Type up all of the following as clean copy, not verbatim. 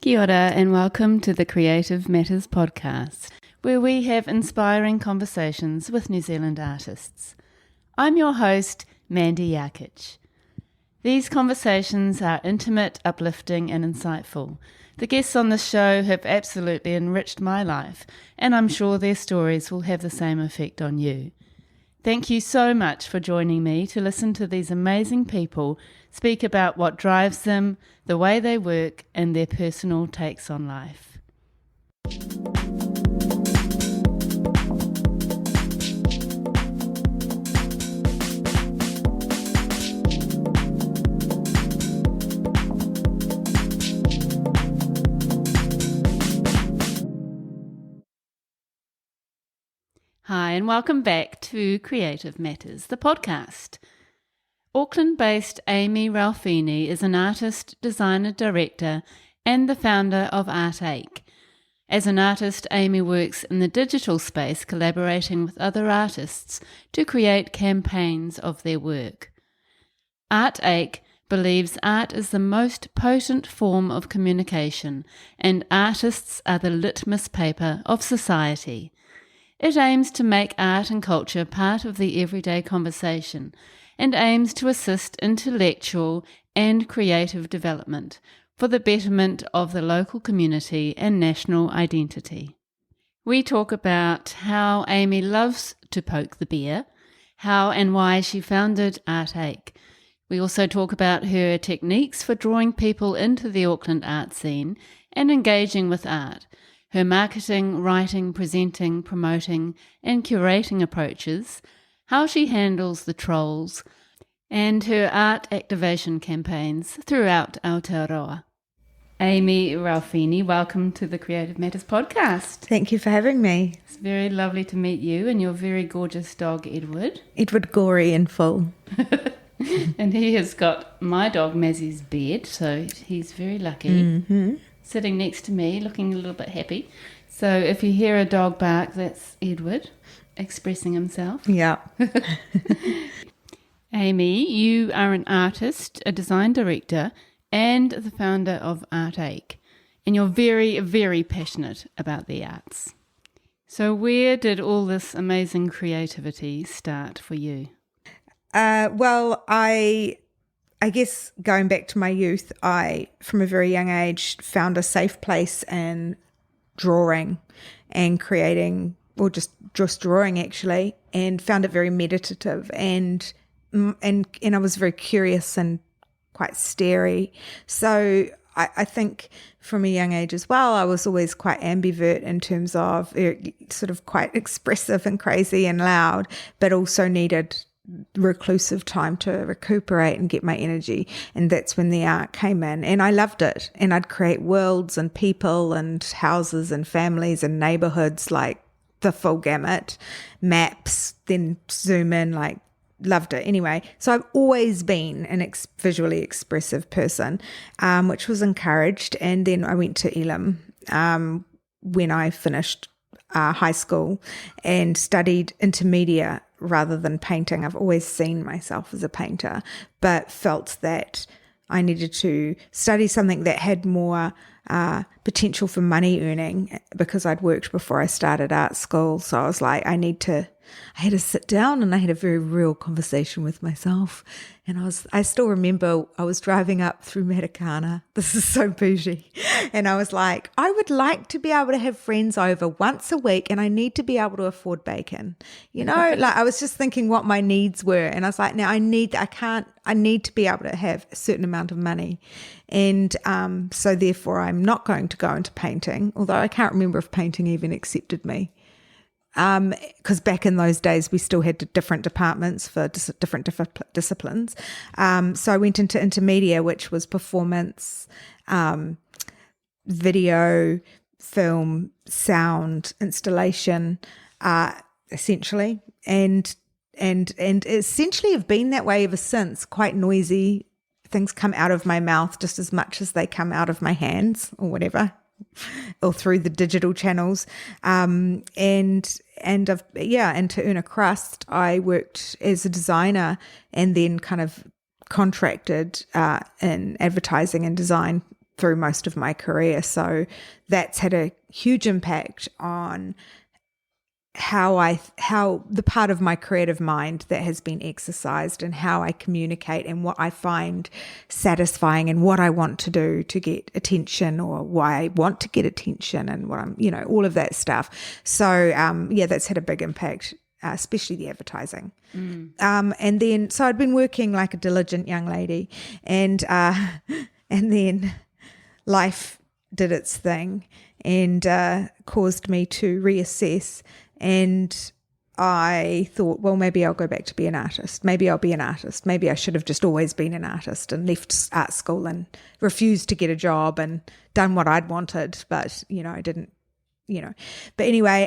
Kia ora and welcome to the Creative Matters podcast, where we have inspiring conversations with New Zealand artists. I'm your host, Mandy Yarkich. These conversations are intimate, uplifting and insightful. The guests on the show have absolutely enriched my life, and I'm sure their stories will have the same effect on you. Thank you so much for joining me to listen to these amazing people speak about what drives them, the way they work, and their personal takes on life. Hi, and welcome back to Creative Matters, the podcast. Auckland-based Aimée Ralfini is an artist, designer, director, and the founder of Art8. As an artist, Aimée works in the digital space, collaborating with other artists to create campaigns of their work. Art8 believes art is the most potent form of communication, and artists are the litmus paper of society. It aims to make art and culture part of the everyday conversation and aims to assist intellectual and creative development for the betterment of the local community and national identity. We talk about how Aimée loves to poke the bear, how and why she founded Art8. We also talk about her techniques for drawing people into the Auckland art scene and engaging with art, her marketing, writing, presenting, promoting, and curating approaches, how she handles the trolls, and her art activation campaigns throughout Aotearoa. Aimée Ralfini, welcome to the Creative Matters podcast. Thank you for having me. It's very lovely to meet you and your very gorgeous dog, Edward. Edward Gorey in full. And he has got my dog, Mazzie's bed, so he's very lucky. Mm-hmm. Sitting next to me, looking a little bit happy. So if you hear a dog bark, that's Edward expressing himself. Yeah. Aimée, you are an artist, a design director, and the founder of Art8. And you're very, very passionate about the arts. So where did all this amazing creativity start for you? Well, I guess going back to my youth, I, from a very young age, found a safe place in drawing and creating, or just drawing actually, and found it very meditative and I was very curious and quite starey. So I think from a young age as well, I was always quite ambivert in terms of sort of quite expressive and crazy and loud, but also needed reclusive time to recuperate and get my energy, and that's when the art came in, and I loved it. And I'd create worlds and people and houses and families and neighborhoods, like the full gamut, maps, then zoom in, like loved it. Anyway, so I've always been an visually expressive person, which was encouraged. And then I went to Elam when I finished high school and studied intermedia rather than painting. I've always seen myself as a painter, but felt that I needed to study something that had more potential for money earning because I'd worked before I started art school. So I was like, I had to sit down and I had a very real conversation with myself. And I still remember I was driving up through Matakana. This is so bougie. And I was like, I would like to be able to have friends over once a week and I need to be able to afford bacon. You know, like I was just thinking what my needs were. And I was like, now I need to be able to have a certain amount of money. And so therefore I'm not going to go into painting, although I can't remember if painting even accepted me. Because back in those days we still had different departments for different disciplines. So I went into intermedia, which was performance, video, film, sound, installation, essentially, and essentially have been that way ever since. Quite noisy. Things come out of my mouth just as much as they come out of my hands or whatever, or through the digital channels. And to earn a crust, I worked as a designer and then kind of contracted in advertising and design through most of my career. So that's had a huge impact on how the part of my creative mind that has been exercised and how I communicate and what I find satisfying and what I want to do to get attention or why I want to get attention and what I'm, all of that stuff. So, that's had a big impact, especially the advertising. And then, so I'd been working like a diligent young lady and then life did its thing and caused me to reassess. And I thought, well, maybe I'll go back to be an artist. Maybe I'll be an artist. Maybe I should have just always been an artist and left art school and refused to get a job and done what I'd wanted. But, I didn't, But anyway,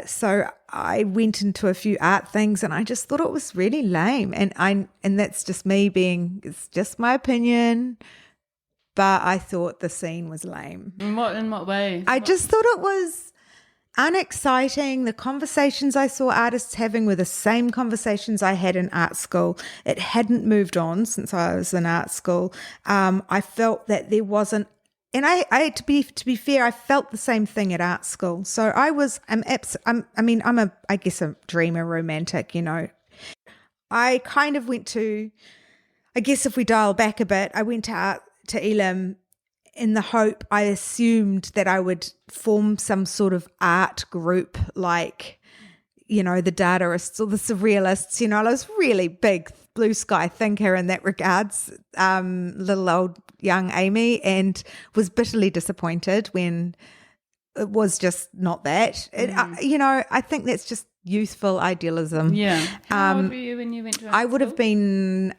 so I went into a few art things and I just thought it was really lame. And that's just me it's just my opinion. But I thought the scene was lame. In what way? I just thought it was unexciting. The conversations I saw artists having were the same conversations I had in art school. It hadn't moved on since I was in art school. I felt that there wasn't, and I to be fair, I felt the same thing at art school. So I'm a dreamer, romantic. I kind of went to, I guess if we dial back a bit, I went to Elam in the hope, I assumed that I would form some sort of art group like, the Dadaists or the Surrealists. I was really big blue sky thinker in that regards, little old young Amy, and was bitterly disappointed when it was just not that. I think that's just youthful idealism. Yeah. How old were you when you went to art I would school? have been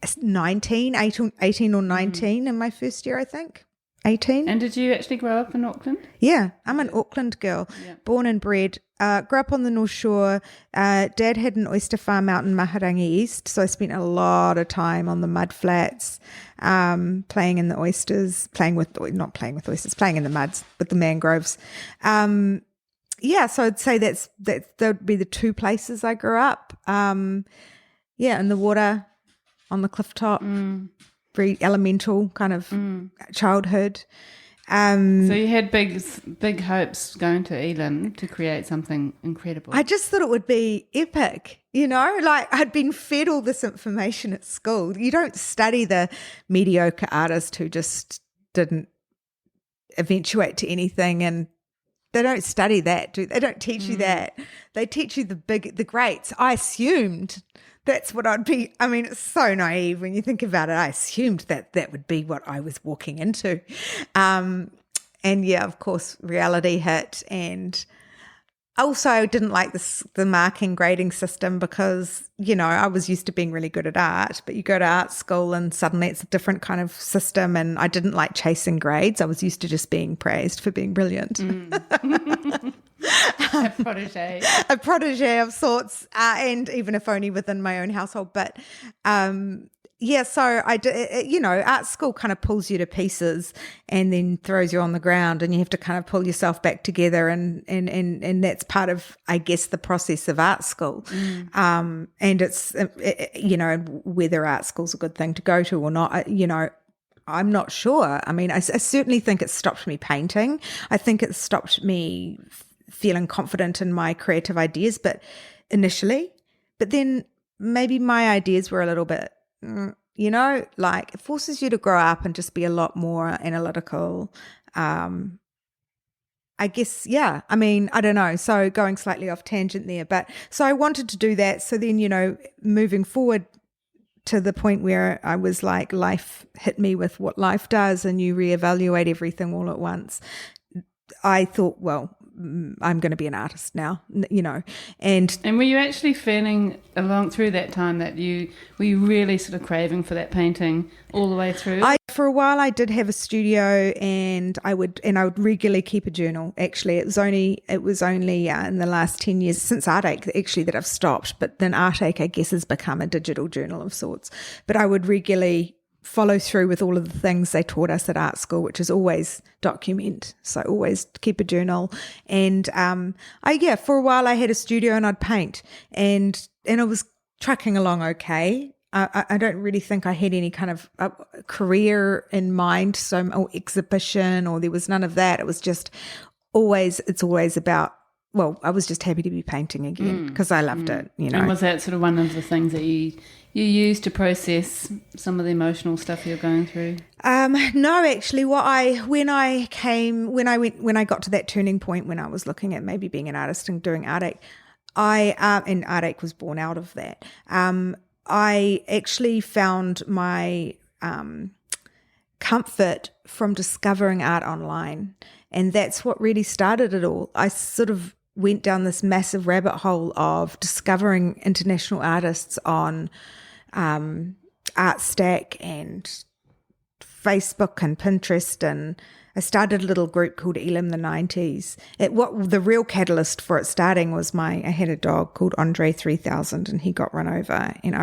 18 or 19 in my first year, I think. 18. And did you actually grow up in Auckland? Yeah, I'm an Auckland girl, born and bred. Grew up on the North Shore. Dad had an oyster farm out in Maharangi East, so I spent a lot of time on the mud flats, playing in the oysters, playing in the muds with the mangroves. So I'd say that would be the two places I grew up. In the water, on the cliff top, very elemental kind of childhood. So you had big hopes going to Elam to create something incredible. I just thought it would be epic, like I'd been fed all this information at school. You don't study the mediocre artist who just didn't eventuate to anything, and they don't study that, they don't teach you that. They teach you the greats. I assumed that's what I'd be. I mean, it's so naive when you think about it. I assumed that would be what I was walking into. Of course, reality hit. And also I didn't like the marking grading system because, I was used to being really good at art, but you go to art school and suddenly it's a different kind of system, and I didn't like chasing grades. I was used to just being praised for being brilliant. A protege of sorts, and even if only within my own household. But so I did. Art school kind of pulls you to pieces and then throws you on the ground, and you have to kind of pull yourself back together, and that's part of, I guess, the process of art school. And it's whether art school's a good thing to go to or not. I'm not sure. I mean, I certainly think it stopped me painting. I think it stopped me feeling confident in my creative ideas, but then maybe my ideas were a little bit, like it forces you to grow up and just be a lot more analytical. I guess, I mean, I don't know. So going slightly off tangent there, but so I wanted to do that. So then, moving forward to the point where I was like, life hit me with what life does and you reevaluate everything all at once. I thought, well, I'm going to be an artist now, and were you actually feeling along through that time that were you really sort of craving for that painting all the way through? For a while I did have a studio, and I would regularly keep a journal. Actually, it was only in the last 10 years since Artache actually that I've stopped, but then Artache, I guess, has become a digital journal of sorts. But I would regularly follow through with all of the things they taught us at art school, which is always document. So always keep a journal. And for a while I had a studio and I'd paint, and it was trucking along okay. I don't really think I had any kind of career in mind, or exhibition, or there was none of that. It was just it's always about, well, I was just happy to be painting again because I loved it, you know. And was that sort of one of the things that you used to process some of the emotional stuff you're going through? No, actually, when I got to that turning point when I was looking at maybe being an artist and doing art ache, and art ache was born out of that. I actually found my comfort from discovering art online, and that's what really started it all. I sort of went down this massive rabbit hole of discovering international artists on Artstack and Facebook and Pinterest, and I started a little group called Elim the 90s. The real catalyst for it starting was I had a dog called Andre 3000, and he got run over, and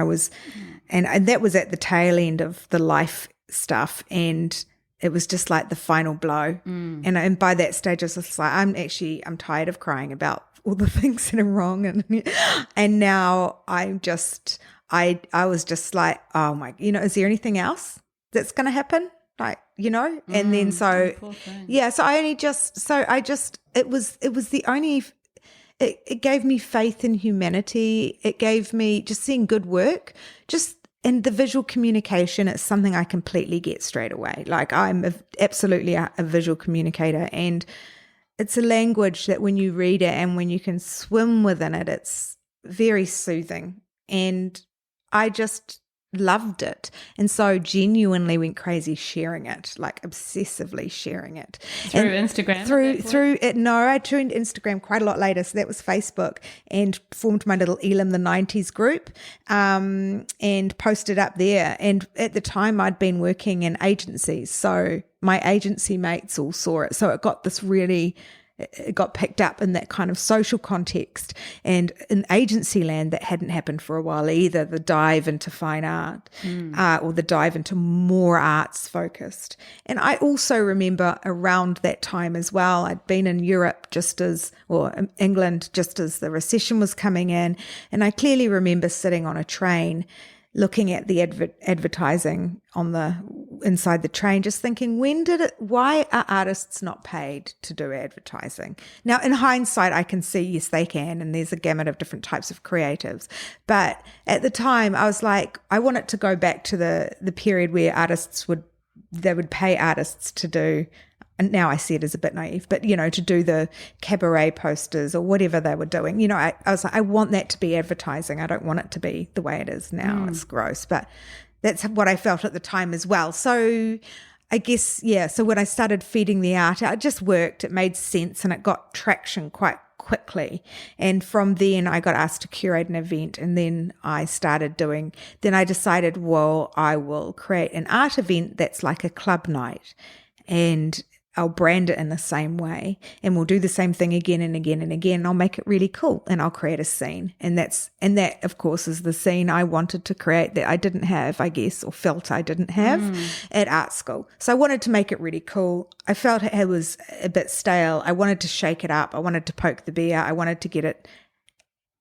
and that was at the tail end of the life stuff, and it was just like the final blow. And by that stage, I was just like, I'm tired of crying about all the things that are wrong, and now I was just like, oh my, is there anything else that's going to happen? Like, and then so it gave me faith in humanity. It gave me just seeing good work, and the visual communication is something I completely get straight away. Like, I'm absolutely a visual communicator, and it's a language that when you read it and when you can swim within it, it's very soothing. And I just loved it, and so genuinely went crazy sharing it, like obsessively sharing it through Instagram. I tuned Instagram quite a lot later, so that was Facebook, and formed my little Elim the 90s group, and posted up there. And at the time, I'd been working in agencies, so my agency mates all saw it, so it got picked up in that kind of social context, and in agency land that hadn't happened for a while either, the dive into fine art, or the dive into more arts focused. And I also remember around that time as well, I'd been in Europe in England just as the recession was coming in, and I clearly remember sitting on a train looking at the advertising on the inside the train, just thinking, why are artists not paid to do advertising? Now, in hindsight, I can see, yes, they can, and there's a gamut of different types of creatives. But at the time, I was like, I want it to go back to the period where they would pay artists to do, and now I see it as a bit naive, but, to do the cabaret posters or whatever they were doing. I was like, I want that to be advertising. I don't want it to be the way it is now. It's gross, but that's what I felt at the time as well. So I guess, so when I started feeding the art, it just worked. It made sense, and it got traction quite quickly. And from then I got asked to curate an event, and then I decided, well, I will create an art event that's like a club night, and I'll brand it in the same way, and we'll do the same thing again and again and again. I'll make it really cool, and I'll create a scene. And that, of course, is the scene I wanted to create that I didn't have, I guess, or felt I didn't have at art school. So I wanted to make it really cool. I felt it was a bit stale. I wanted to shake it up. I wanted to poke the bear. I wanted to get it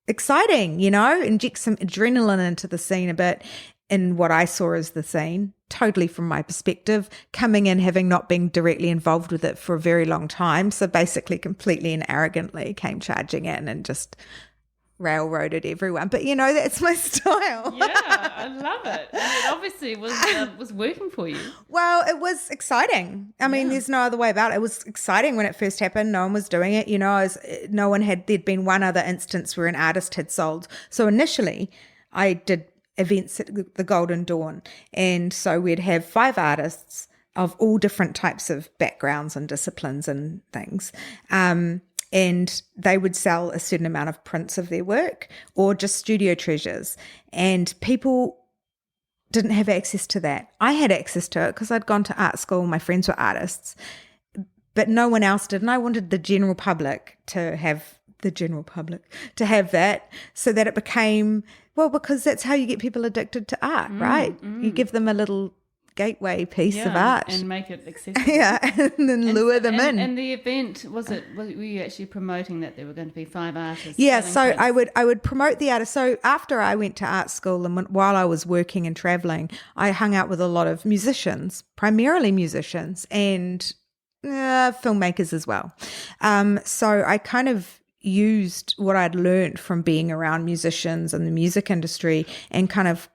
exciting, inject some adrenaline into the scene a bit. In what I saw as the scene, totally from my perspective, coming in, having not been directly involved with it for a very long time. So basically completely and arrogantly came charging in and just railroaded everyone. But, that's my style. Yeah, I love it. And it obviously was working for you. Well, it was exciting. I mean, there's no other way about it. It was exciting when it first happened. No one was doing it. There'd been one other instance where an artist had sold. So initially I did events at the Golden Dawn, and so we'd have 5 artists of all different types of backgrounds and disciplines and things, and they would sell a certain amount of prints of their work or just studio treasures, and people didn't have access to that. I had access to it because I'd gone to art school, my friends were artists, but no one else did, and I wanted the general public to have that, so that it became, well, because that's how you get people addicted to art, right? You give them a little gateway piece of art. And make it accessible. Yeah, and then lure them in. And the event, were you actually promoting that there were going to be 5 artists? Yeah, so prints? I would promote the artists. So after I went to art school and while I was working and traveling, I hung out with a lot of musicians, primarily musicians, and filmmakers as well. So I kind of used what I'd learned from being around musicians and the music industry and kind of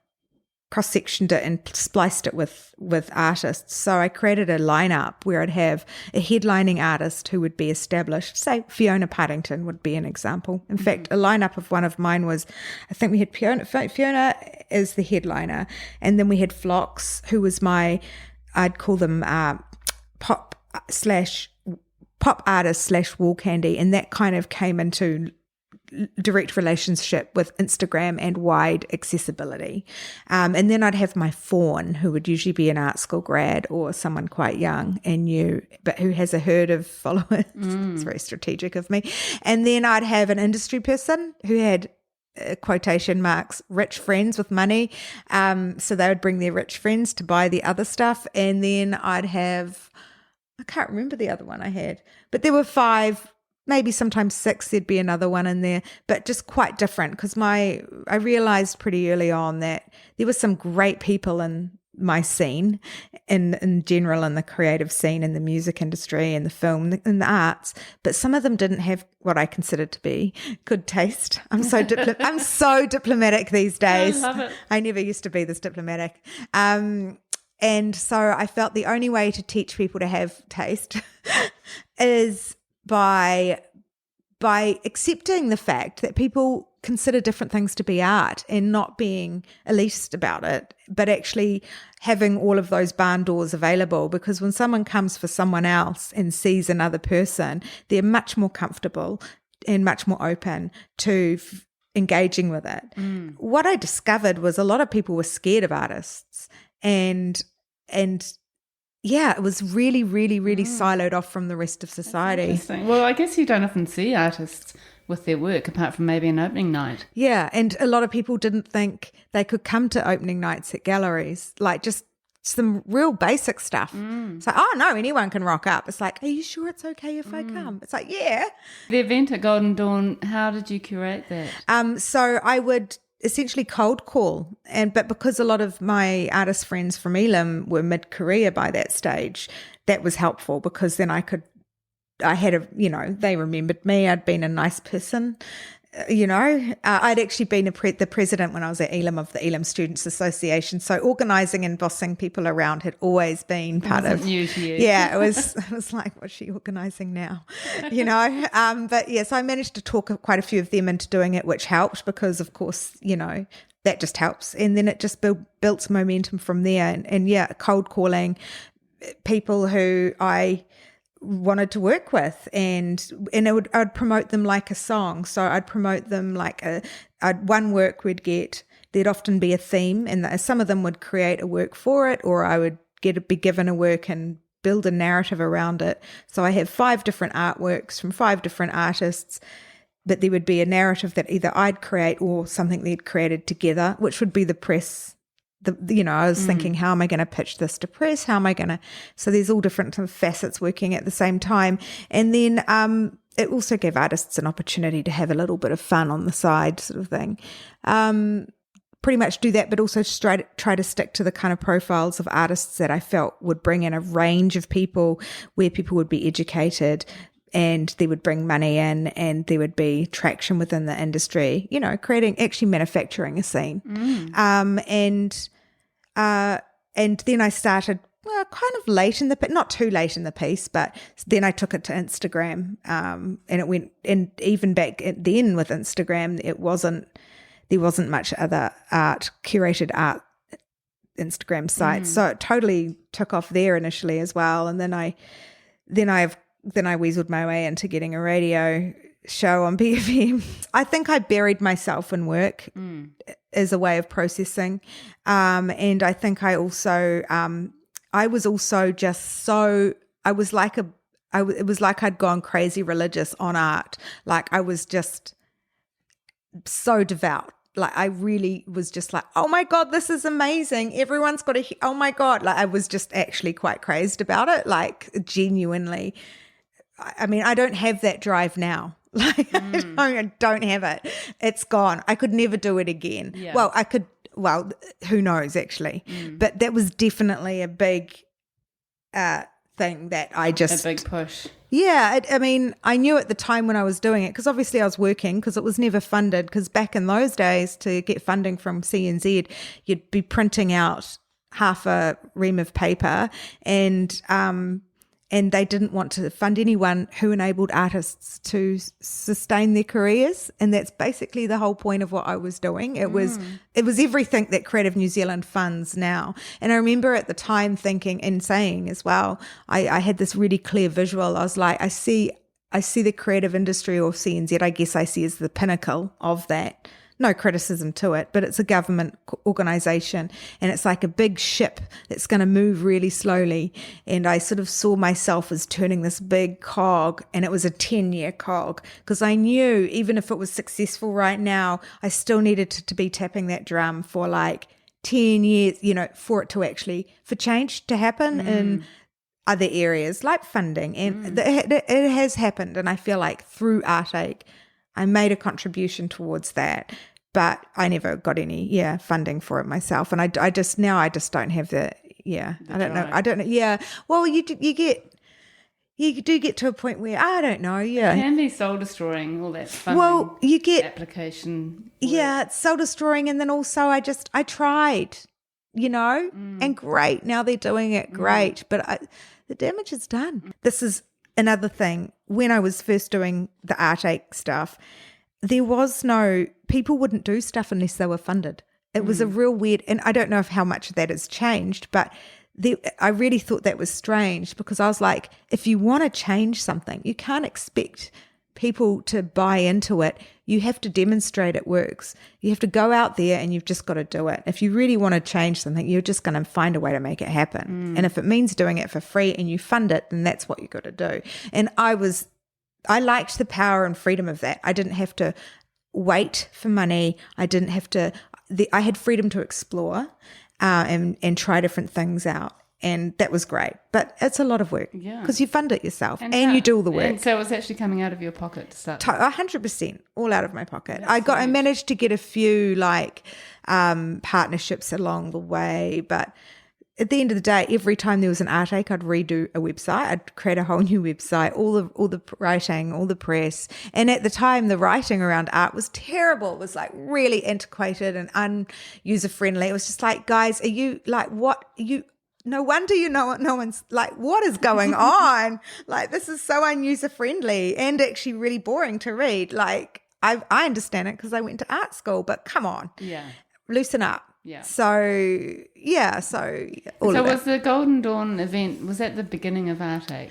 cross-sectioned it and spliced it with artists. So I created a lineup where I'd have a headlining artist who would be established. Say Fiona Paddington would be an example. In fact, a lineup of one of mine was, I think we had Fiona as the headliner, and then we had Phlox, who was I'd call them pop artist / wall candy, and that kind of came into direct relationship with Instagram and wide accessibility. And then I'd have my fawn, who would usually be an art school grad or someone quite young and new, but who has a herd of followers. It's very strategic of me. And then I'd have an industry person who had quotation marks, rich friends with money. So they would bring their rich friends to buy the other stuff. And then I'd have, I can't remember the other one I had, but there were 5, maybe sometimes 6, there'd be another one in there, but just quite different because I realized pretty early on that there were some great people in my scene, in general, in the creative scene, in the music industry, in the film, in the arts, but some of them didn't have what I consider to be good taste. I'm so diplomatic these days. I love it. I never used to be this diplomatic. And so I felt the only way to teach people to have taste is by accepting the fact that people consider different things to be art and not being elitist about it, but actually having all of those barn doors available, because when someone comes for someone else and sees another person, they're much more comfortable and much more open to engaging with it. What I discovered was a lot of people were scared of artists, and yeah, it was really, really, really siloed off from the rest of society. Interesting. Well, I guess you don't often see artists with their work apart from maybe an opening night. Yeah, and a lot of people didn't think they could come to opening nights at galleries, like just some real basic stuff. It's like, oh no, anyone can rock up. It's like, are you sure it's okay if I come? It's like, yeah. The event at Golden Dawn, how did you curate that? So I would essentially cold call, but because a lot of my artist friends from Elam were mid-career by that stage, that was helpful because then they remembered me. I'd been a nice person, I'd actually been the president when I was at Elam of the Elam Students Association. So organising and bossing people around had always been part of. New to you. Yeah, it was like, what's she organising now? But yeah, so I managed to talk quite a few of them into doing it, which helped because, of course, that just helps. And then it just built momentum from there. And yeah, cold calling people who I wanted to work with, and I'd promote them like a song. So I'd promote them like one work we'd get, there'd often be a theme, and some of them would create a work for it, or I would be given a work and build a narrative around it. So I have 5 different artworks from 5 different artists, but there would be a narrative that either I'd create or something they'd created together, which would be the press. I was thinking, how am I going to pitch this to press? How am I going to? So there's all different facets working at the same time. And then it also gave artists an opportunity to have a little bit of fun on the side, sort of thing. Pretty much do that, but also try to stick to the kind of profiles of artists that I felt would bring in a range of people, where people would be educated, and they would bring money in, and there would be traction within the industry, manufacturing a scene. And then I started, kind of late in not too late in the piece, but then I took it to Instagram, and it went, and even back then with Instagram, there wasn't much other curated art Instagram sites. So it totally took off there initially as well. And then I weaseled my way into getting a radio show on BFM. I think I buried myself in work as a way of processing. And I think I also, it was like I'd gone crazy religious on art. Like I was just so devout like, I really was just like, oh my God, this is amazing. Everyone's got oh my God. Like, I was just actually quite crazed about it. Like, genuinely. I mean, I don't have that drive now. Like, I don't have it. It's gone. I could never do it again. Yeah. Well, I could, well, who knows actually. But that was definitely a big thing that I just. A big push. Yeah, I mean, I knew at the time when I was doing it, because obviously I was working, because it was never funded, because back in those days to get funding from CNZ, you'd be printing out half a ream of paper, and they didn't want to fund anyone who enabled artists to sustain their careers. And that's basically the whole point of what I was doing. It was everything that Creative New Zealand funds now. And I remember at the time thinking and saying as well, I had this really clear visual. I was like, I see the creative industry, or CNZ, I guess I see as the pinnacle of that. No criticism to it, but it's a government organisation, and it's like a big ship that's going to move really slowly. And I sort of saw myself as turning this big cog, and it was a 10-year cog, because I knew even if it was successful right now, I still needed to be tapping that drum for like 10 years, for it to actually, for change to happen in other areas like funding. And it has happened. And I feel like through Artache, I made a contribution towards that, but I never got any, funding for it myself. And I just don't have the I don't know. Yeah. Well, you do get to a point where, I don't know. Yeah. It can be soul destroying, all that funding. Well, you get application. Yeah. It's soul destroying. And then also I tried, and great. Now they're doing it great, but the damage is done. This is another thing. When I was first doing the Artache stuff, there was people wouldn't do stuff unless they were funded. It was a real weird, and I don't know how much that has changed, but I really thought that was strange, because I was like, if you want to change something, you can't expect people to buy into it. You have to demonstrate it works. You have to go out there and you've just got to do it. If you really want to change something, you're just going to find a way to make it happen. And if it means doing it for free and you fund it, then that's what you got to do. And I liked the power and freedom of that. I didn't have to wait for money. I didn't have to, I had freedom to explore and try different things out. And that was great. But it's a lot of work, because you fund it yourself and you do all the work. And so it was actually coming out of your pocket to start. 100%, all out of my pocket. That's I managed to get a few partnerships along the way, but at the end of the day, every time there was an Artache, I'd redo a website. I'd create a whole new website, all the writing, all the press. And at the time, the writing around art was terrible. It was like really antiquated and un-user friendly. It was just like, guys, are you like, what you? No wonder no one's like, what is going on? Like, this is so user friendly and actually really boring to read. Like, I understand it because I went to art school, but come on, loosen up. Yeah. So all of was the Golden Dawn event, was that the beginning of Artache?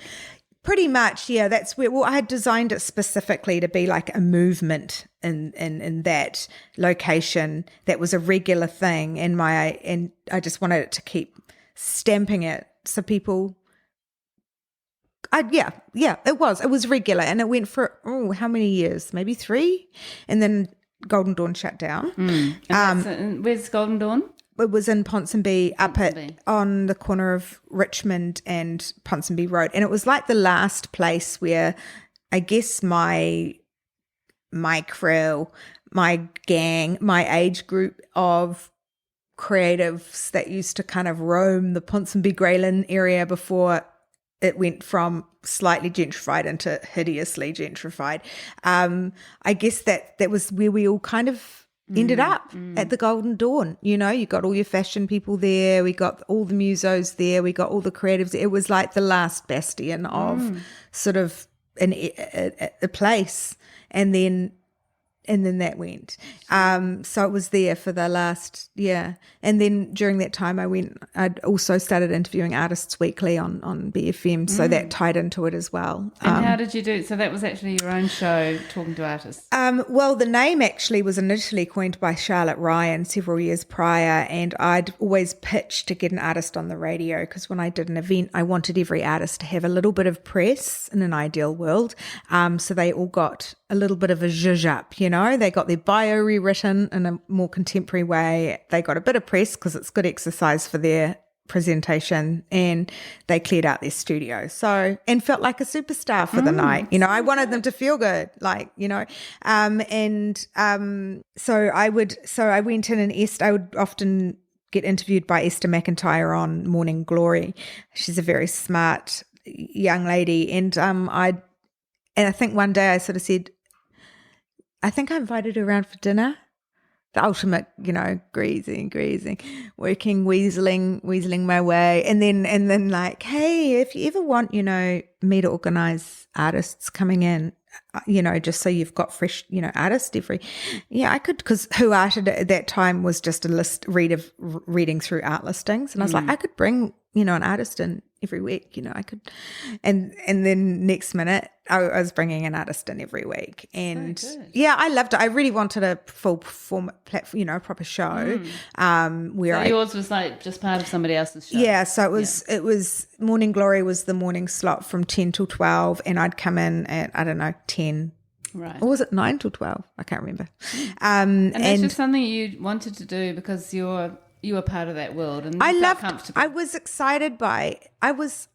Pretty much, yeah. That's where, I had designed it specifically to be like a movement in that location that was a regular thing, and I just wanted it to keep stamping it so people. It was regular, and it went for how many years? Maybe 3, and then Golden Dawn shut down. Where's Golden Dawn? It was in Ponsonby, on the corner of Richmond and Ponsonby Road. And it was like the last place where I guess my crew, my gang, my age group of creatives that used to kind of roam the Ponsonby Greylin area before it went from slightly gentrified into hideously gentrified. I guess that was where we all kind of ended up at the Golden Dawn. You got all your fashion people there. We got all the musos there. We got all the creatives. It was like the last bastion of sort of a place. And then that went. So it was there for the last, And then during that time I'd also started interviewing Artists Weekly on BFM, so that tied into it as well. And how did you do it? So that was actually your own show, talking to artists? Well, the name actually was initially coined by Charlotte Ryan several years prior, and I'd always pitched to get an artist on the radio, because when I did an event, I wanted every artist to have a little bit of press in an ideal world. So they all got a little bit of a zhuzh up, they got their bio rewritten in a more contemporary way. They got a bit of press because it's good exercise for their presentation, and they cleared out their studio. So, and felt like a superstar for the night. I wanted them to feel good, so I went in and I would often get interviewed by Esther McIntyre on Morning Glory. She's a very smart young lady. And I think one day I sort of said, I think I invited her around for dinner. The ultimate, greasing, working, weaseling my way. And then like, hey, if you ever want, me to organize artists coming in, just so you've got fresh, artists I could, because Who Arted at that time was just a reading through art listings. And I was like, I could bring, an artist in every week, I could. And then next minute I was bringing an artist in every week. And I loved it. I really wanted a full platform, a proper show. Where yours was like just part of somebody else's show. Yeah. So it was Morning Glory was the morning slot from 10 till 12, and I'd come in at, 10. Right. Or was it 9 till 12? I can't remember. And that's just something you wanted to do because you were part of that world, and you felt comfortable. I was excited by I was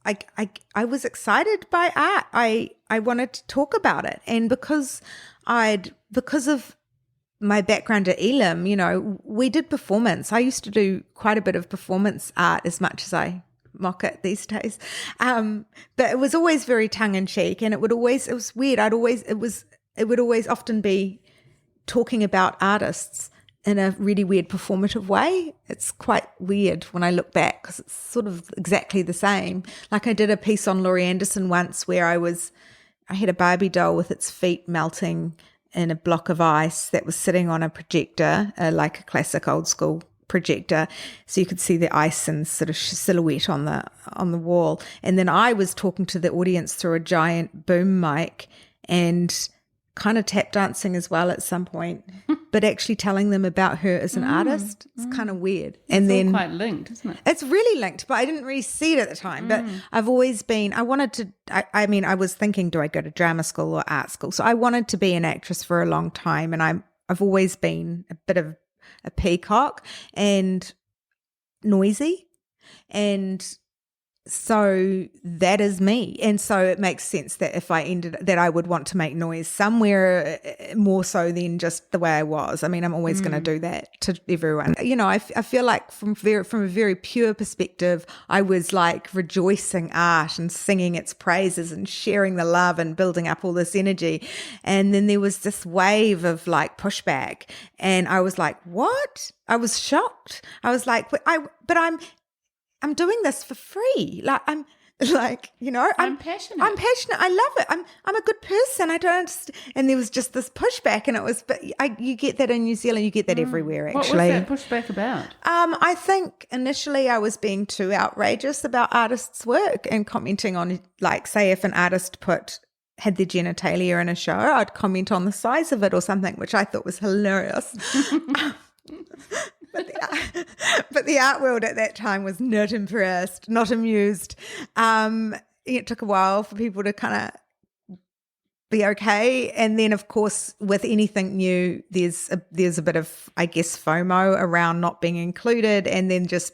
excited by art. I wanted to talk about it, and because of my background at Elam, we did performance. I used to do quite a bit of performance art, as much as I mock it these days. But it was always very tongue in cheek, and it was weird. It would always often be talking about artists in a really weird performative way. It's quite weird when I look back, because it's sort of exactly the same. Like I did a piece on Laurie Anderson once where I had a Barbie doll with its feet melting in a block of ice that was sitting on a projector, like a classic old school projector, so you could see the ice and sort of silhouette on the wall. And then I was talking to the audience through a giant boom mic and kind of tap dancing as well at some point, but actually telling them about her as an artist. It's kind of weird. And then quite linked, isn't it? It's really linked, but I didn't really see it at the time. But I've always been, I was thinking, do I go to drama school or art school? So I wanted to be an actress for a long time, and I've always been a bit of a peacock and noisy, and so that is me. And so it makes sense that if that I would want to make noise somewhere more so than just the way I was. I mean, I'm always going to do that to everyone. I feel like from a very pure perspective, I was like rejoicing art and singing its praises and sharing the love and building up all this energy. And then there was this wave of like pushback, and I was like, what? I was shocked. I was like, I'm doing this for free. I'm passionate. I'm passionate. I love it. I'm a good person. I don't understand. And there was just this pushback, and it was, you get that in New Zealand. You get that everywhere, actually. What was that pushback about? I think initially I was being too outrageous about artists' work and commenting on, like, say, if an artist had their genitalia in a show, I'd comment on the size of it or something, which I thought was hilarious. But the art world at that time was not impressed, not amused. It took a while for people to kind of be okay. And then, of course, with anything new, there's a bit of, I guess, FOMO around not being included, and then just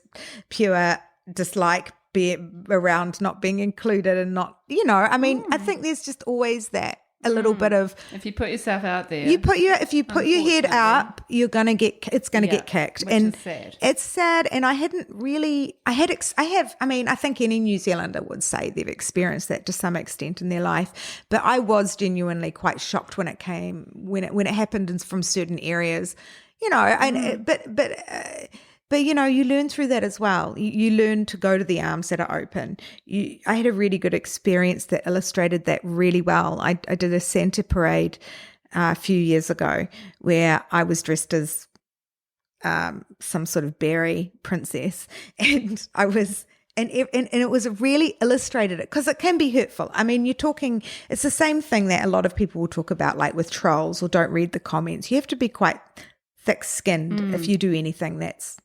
pure dislike around not being included and not, I think there's just always that. A little bit of, if you put yourself out there, if you put your head up, it's going to get kicked, which and is sad. It's sad. And I think any New Zealander would say they've experienced that to some extent in their life. But I was genuinely quite shocked when it happened from certain areas, But you learn through that as well. You learn to go to the arms that are open. I had a really good experience that illustrated that really well. I did a Santa parade a few years ago where I was dressed as some sort of berry princess, and I was. And it was really illustrated it, because it can be hurtful. I mean, it's the same thing that a lot of people will talk about, like with trolls or don't read the comments. You have to be quite thick-skinned if you do anything that's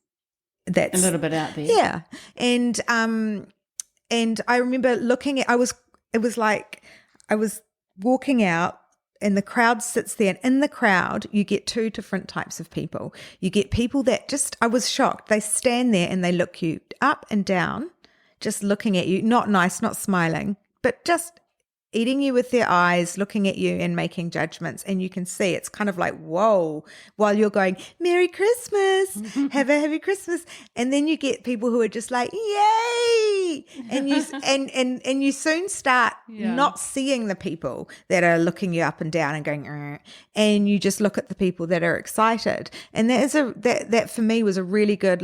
a little bit out there. Yeah. And I remember it was like I was walking out and the crowd sits there, and in the crowd you get two different types of people. You get people that I was shocked. They stand there and they look you up and down, just looking at you, not nice, not smiling, but just eating you with their eyes, looking at you and making judgments. And you can see it's kind of like, whoa, while you're going, Merry Christmas, have a happy Christmas. And then you get people who are just like, yay. And you, and you soon start not seeing the people that are looking you up and down and going, and you just look at the people that are excited. And that for me was a really good,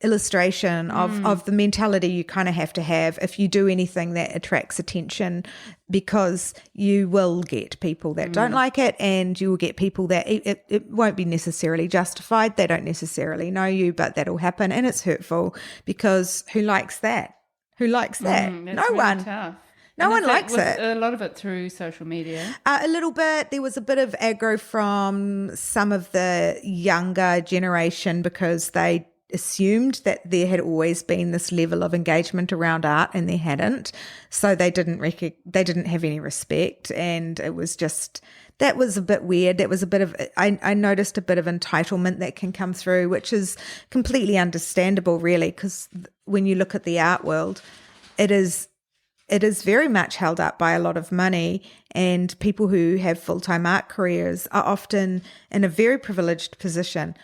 illustration of the mentality you kind of have to have if you do anything that attracts attention, because you will get people that don't like it, and you will get people that it won't be necessarily justified. They don't necessarily know you, but that'll happen, and it's hurtful, because who likes that? Who likes that? No really one. Tough. No one likes it. A lot of it through social media. A little bit. There was a bit of aggro from some of the younger generation, because they assumed that there had always been this level of engagement around art, and there hadn't. So they didn't have any respect, and it was just, that was a bit weird. That was a bit of, I noticed a bit of entitlement that can come through, which is completely understandable, really, because when you look at the art world, it is very much held up by a lot of money, and people who have full-time art careers are often in a very privileged position.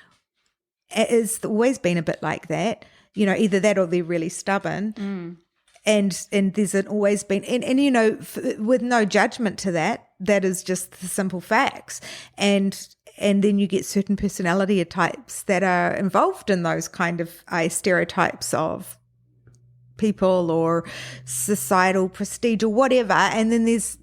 It's always been a bit like that, either that or they're really stubborn. And there's always been, and with no judgment to that, that is just the simple facts. And then you get certain personality types that are involved in those kind of stereotypes of people or societal prestige or whatever. And then there's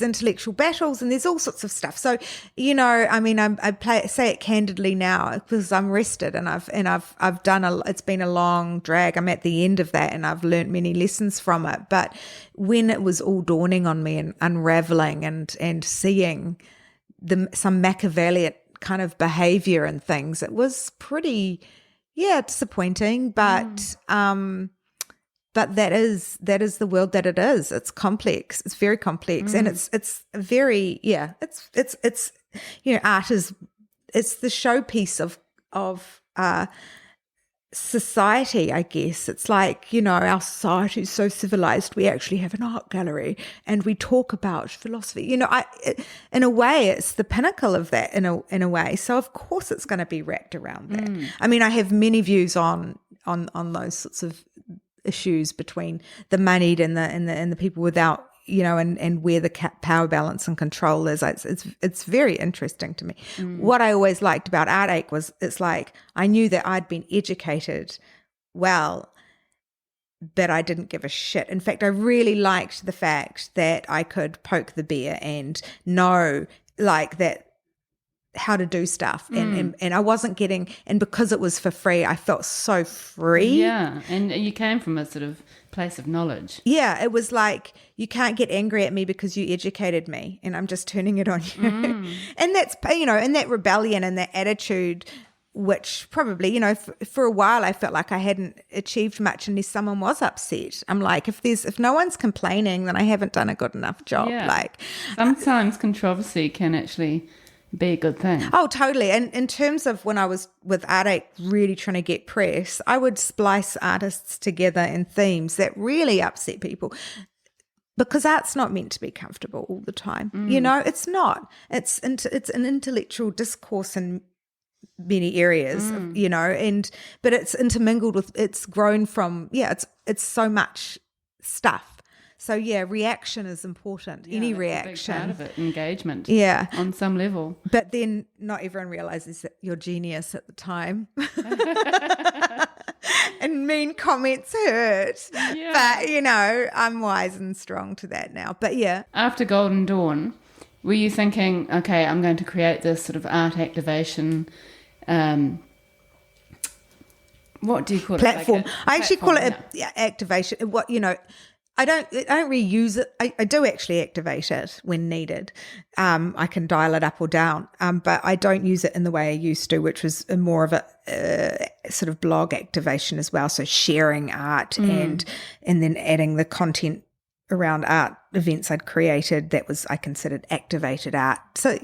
intellectual battles, and there's all sorts of stuff. So, I say it candidly now because I'm rested, and I've done it's been a long drag. I'm at the end of that, and I've learnt many lessons from it. But when it was all dawning on me and unraveling and seeing some Machiavellian kind of behavior and things, it was pretty, disappointing. But that is the world that it is. It's complex. It's very complex, and it's very it's art is, it's the showpiece of society, I guess. It's like, our society is so civilized. We actually have an art gallery and we talk about philosophy. In a way, it's the pinnacle of that. In a way, so of course it's going to be wrapped around that. I have many views on those sorts of issues between the moneyed and the people without, and where the power balance and control is. It's very interesting to me. What I always liked about Art Ache was, it's like I knew that I'd been educated well, but I didn't give a shit. In fact, I really liked the fact that I could poke the bear and know that how to do stuff, and I wasn't getting, and because it was for free, I felt so free. And you came from a sort of place of knowledge. It was like, you can't get angry at me because you educated me and I'm just turning it on you. And that's, and that rebellion and that attitude, which probably, for a while I felt like I hadn't achieved much unless someone was upset. I'm like, if no one's complaining, then I haven't done a good enough job. Sometimes controversy can actually be a good thing. Oh, totally. And in terms of when I was with Art Ache really trying to get press, I would splice artists together in themes that really upset people, because art's not meant to be comfortable all the time. It's not. It's an intellectual discourse in many areas, but it's intermingled with, it's grown from, it's so much stuff. So reaction is important. Any reaction, a big part of it, engagement. On some level. But then not everyone realizes that you're genius at the time. And mean comments hurt. But I'm wise and strong to that now. But after Golden Dawn, were you thinking, okay, I'm going to create this sort of art activation? What do you call platform? it? I actually call it activation. I don't really use it. I do actually activate it when needed. I can dial it up or down, but I don't use it in the way I used to, which was more of a sort of blog activation as well. So sharing art and then adding the content around art events I'd created that was, I considered activated art. So,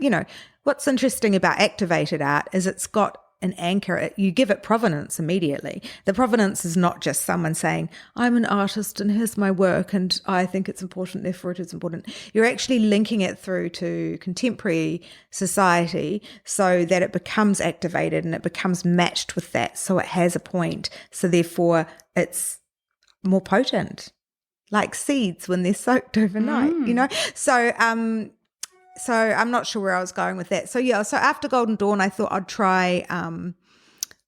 what's interesting about activated art is it's got an anchor. You give it provenance immediately. The provenance is not just someone saying, I'm an artist and here's my work and I think it's important, therefore it is important. You're actually linking it through to contemporary society so that it becomes activated and it becomes matched with that. So it has a point. So therefore it's more potent, like seeds when they're soaked overnight, So I'm not sure where I was going with that. So after Golden Dawn, I thought I'd try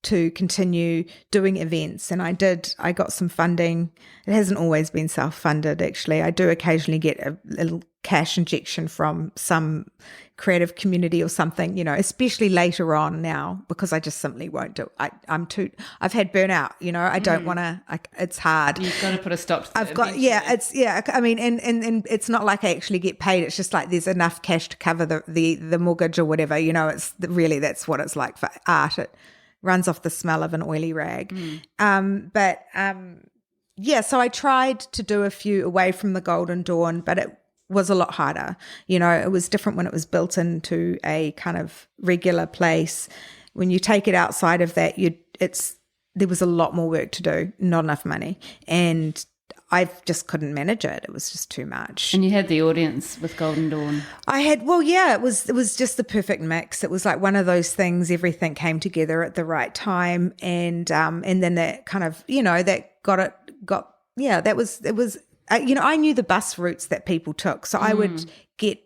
to continue doing events, and I did. I got some funding. It hasn't always been self-funded, actually. I do occasionally get a little cash injection from some creative community or something, especially later on now, because I just simply won't do it. I've had burnout, I don't want to, it's hard. You've got to put a stop to it. I mean, and it's not like I actually get paid. It's just like there's enough cash to cover the mortgage or whatever, it's really, that's what it's like for art. It runs off the smell of an oily rag. So I tried to do a few away from the Golden Dawn, but it was a lot harder. It was different when it was built into a kind of regular place. When you take it outside of that, there was a lot more work to do, not enough money. And I just couldn't manage it. It was just too much. And you had the audience with Golden Dawn. It was just the perfect mix. It was like one of those things, everything came together at the right time. And then that kind of, I knew the bus routes that people took. So I would get,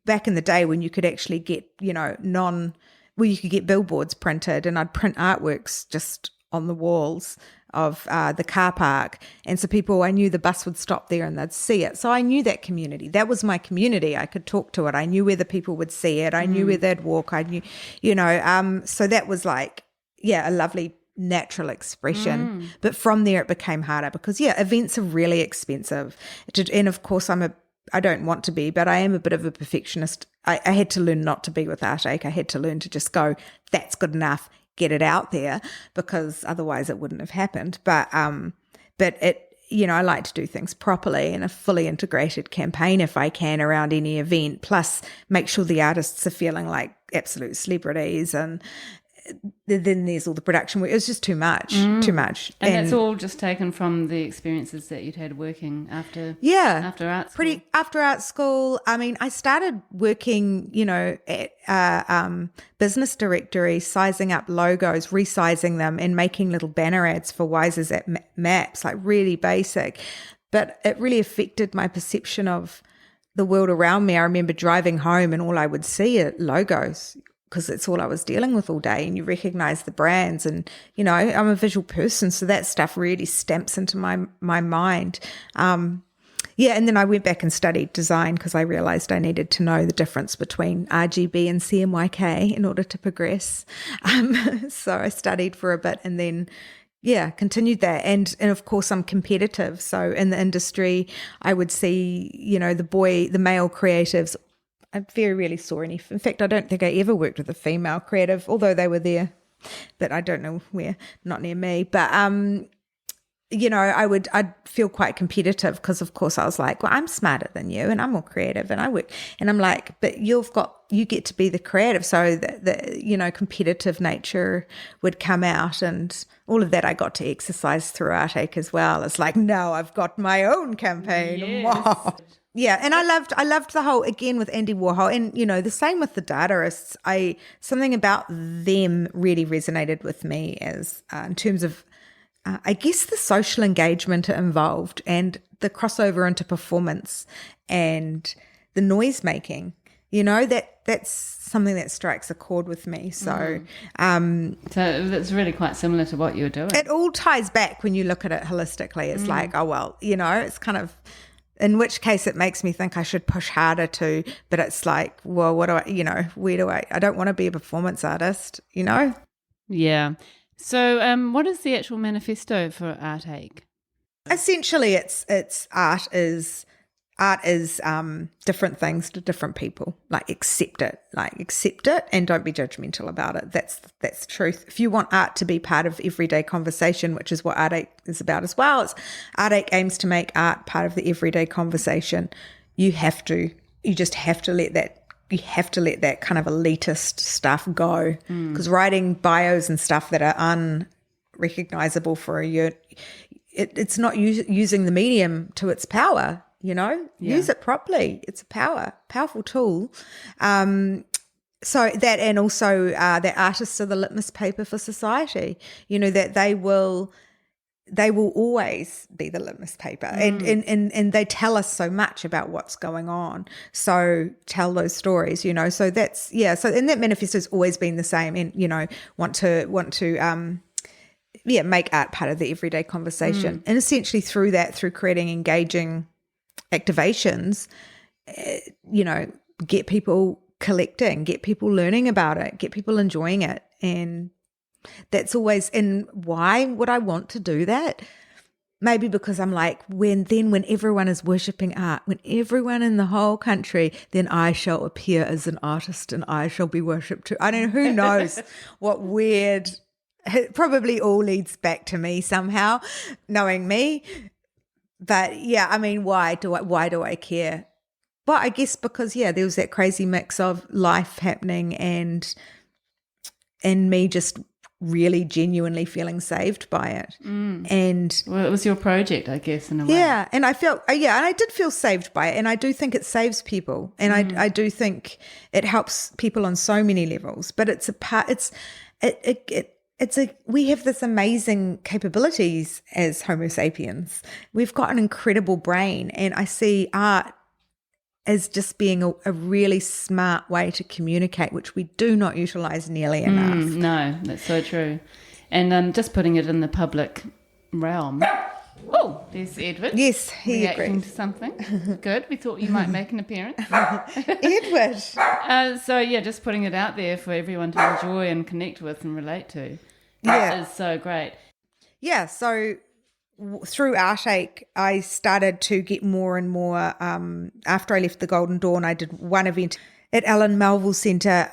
back in the day when you could actually get, you could get billboards printed, and I'd print artworks just on the walls of the car park. And so I knew the bus would stop there and they'd see it. So I knew that community. That was my community. I could talk to it. I knew where the people would see it. I knew where they'd walk. I knew, so that was like, a lovely natural expression. But from there it became harder because events are really expensive. And of course I don't want to be, but I am a bit of a perfectionist. I had to learn not to be with Artache. I had to learn to just go, that's good enough, get it out there, because otherwise it wouldn't have happened. But it, I like to do things properly in a fully integrated campaign if I can around any event, plus make sure the artists are feeling like absolute celebrities, and then there's all the production work. It was just too much. And that's all just taken from the experiences that you'd had working after art school. After art school. I mean, I started working, at business directory, sizing up logos, resizing them, and making little banner ads for Wises at Maps, like really basic. But it really affected my perception of the world around me. I remember driving home and all I would see are logos, because it's all I was dealing with all day, and you recognize the brands, and I'm a visual person, so that stuff really stamps into my mind. And then I went back and studied design because I realized I needed to know the difference between RGB and CMYK in order to progress. So I studied for a bit and then continued that. And of course I'm competitive. So in the industry I would see, the male creatives. I very rarely saw any. In fact, I don't think I ever worked with a female creative, although they were there, but I don't know where, not near me. But, I'd feel quite competitive because, of course, I was like, well, I'm smarter than you and I'm more creative and I work. And I'm like, but you get to be the creative. So the competitive nature would come out, and all of that I got to exercise through Artache as well. It's like, no, I've got my own campaign. Yes. Wow. Yeah, and I loved the whole, again, with Andy Warhol, and the same with the Dadaists. Something about them really resonated with me as in terms of I guess the social engagement involved and the crossover into performance and the noise making. That's something that strikes a chord with me. So so that's really quite similar to what you're doing. It all ties back when you look at it holistically. It's like, oh well, it's kind of. In which case it makes me think I should push harder too, but it's like, well, what do I don't want to be a performance artist, Yeah. So what is the actual manifesto for Artache? Essentially it's art is different things to different people. Like accept it and don't be judgmental about it. That's the truth. If you want art to be part of everyday conversation, which is what Artache is about as well, Artache aims to make art part of the everyday conversation. you just have to let that kind of elitist stuff go, because writing bios and stuff that are unrecognizable for a year, it's not using the medium to its power, use it properly. It's a powerful tool. So that, and also that artists are the litmus paper for society, that they will always be the litmus paper, and they tell us so much about what's going on. So tell those stories, so that's, so, and that manifesto has always been the same, and, want to make art part of the everyday conversation. And essentially through creating engaging activations, get people collecting, get people learning about it, get people enjoying it. And that's always, and why would I want to do that? Maybe because I'm like, when everyone is worshipping art, when everyone in the whole country, then I shall appear as an artist and I shall be worshipped too. I don't know, who knows what weird, it probably all leads back to me somehow, knowing me. But yeah, I mean, why do I care? Well, I guess because, there was that crazy mix of life happening and me just really genuinely feeling saved by it. And well, it was your project, I guess, in a way. Yeah, and I felt, and I did feel saved by it, and I do think it saves people, and I do think it helps people on so many levels. But it's a part. We have this amazing capabilities as Homo sapiens. We've got an incredible brain, and I see art as just being a really smart way to communicate, which we do not utilize nearly enough. No, that's so true. And just putting it in the public realm. Oh, there's Edward. Yes, he reacting to something. Good. We thought you might make an appearance. Edward. Just putting it out there for everyone to enjoy and connect with and relate to. That is so great. Yeah, so through Artache, I started to get more and more. After I left the Golden Dawn, I did one event at Ellen Melville Centre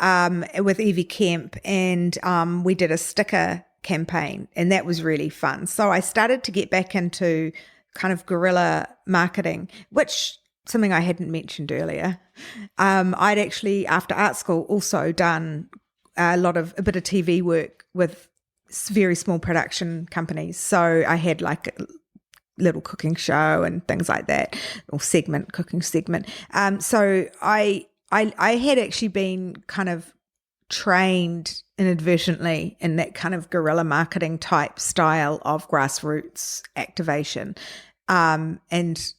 with Evie Kemp, and we did a sticker campaign, and that was really fun. So I started to get back into kind of guerrilla marketing, which something I hadn't mentioned earlier. I'd actually, after art school, also done a bit of TV work with very small production companies. So I had like a little cooking show and things like that, or cooking segment. So I had actually been kind of trained inadvertently in that kind of guerrilla marketing type style of grassroots activation. And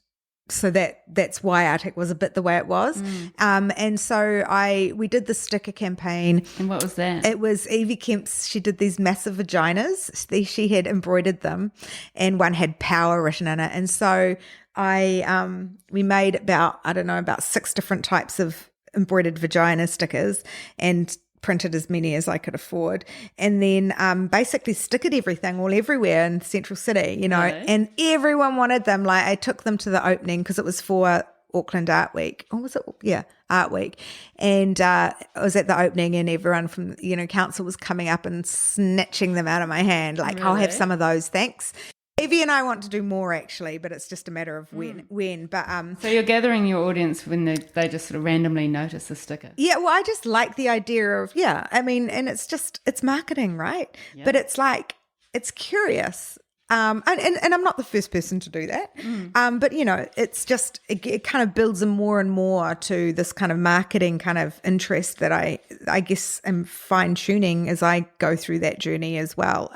so that's why Artache was a bit the way it was. And so we did the sticker campaign. And what was that? It was Evie Kemp's. She did these massive vaginas. She had embroidered them, and one had power written in it. And so we made about 6 different types of embroidered vagina stickers, and printed as many as I could afford, and then basically stickered everything all everywhere in Central City, Right. And everyone wanted them. Like, I took them to the opening because it was for Auckland Art Week. Or was it? Yeah, Art Week. And I was at the opening, and everyone from, council was coming up and snatching them out of my hand. Like, Really? I'll have some of those, thanks. Evie and I want to do more, actually, but it's just a matter of when. But so you're gathering your audience when they just sort of randomly notice a sticker. Yeah, well, I just like the idea of, and it's marketing, right? Yeah. But it's like, it's curious. And I'm not the first person to do that. But, it's just, it kind of builds more and more to this kind of marketing kind of interest that I guess am fine tuning as I go through that journey as well.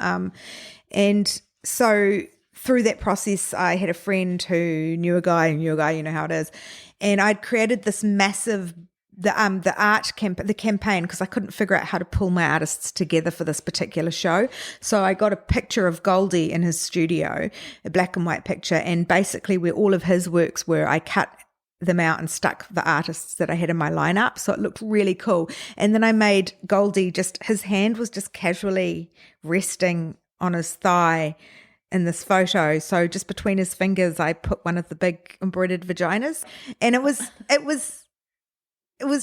And so through that process, I had a friend who knew a guy, you know how it is. And I'd created this massive, the campaign, because I couldn't figure out how to pull my artists together for this particular show. So I got a picture of Goldie in his studio, a black and white picture, and basically where all of his works were, I cut them out and stuck the artists that I had in my lineup. So it looked really cool. And then I made Goldie his hand was just casually resting on his thigh in this photo. So just between his fingers, I put one of the big embroidered vaginas, and it was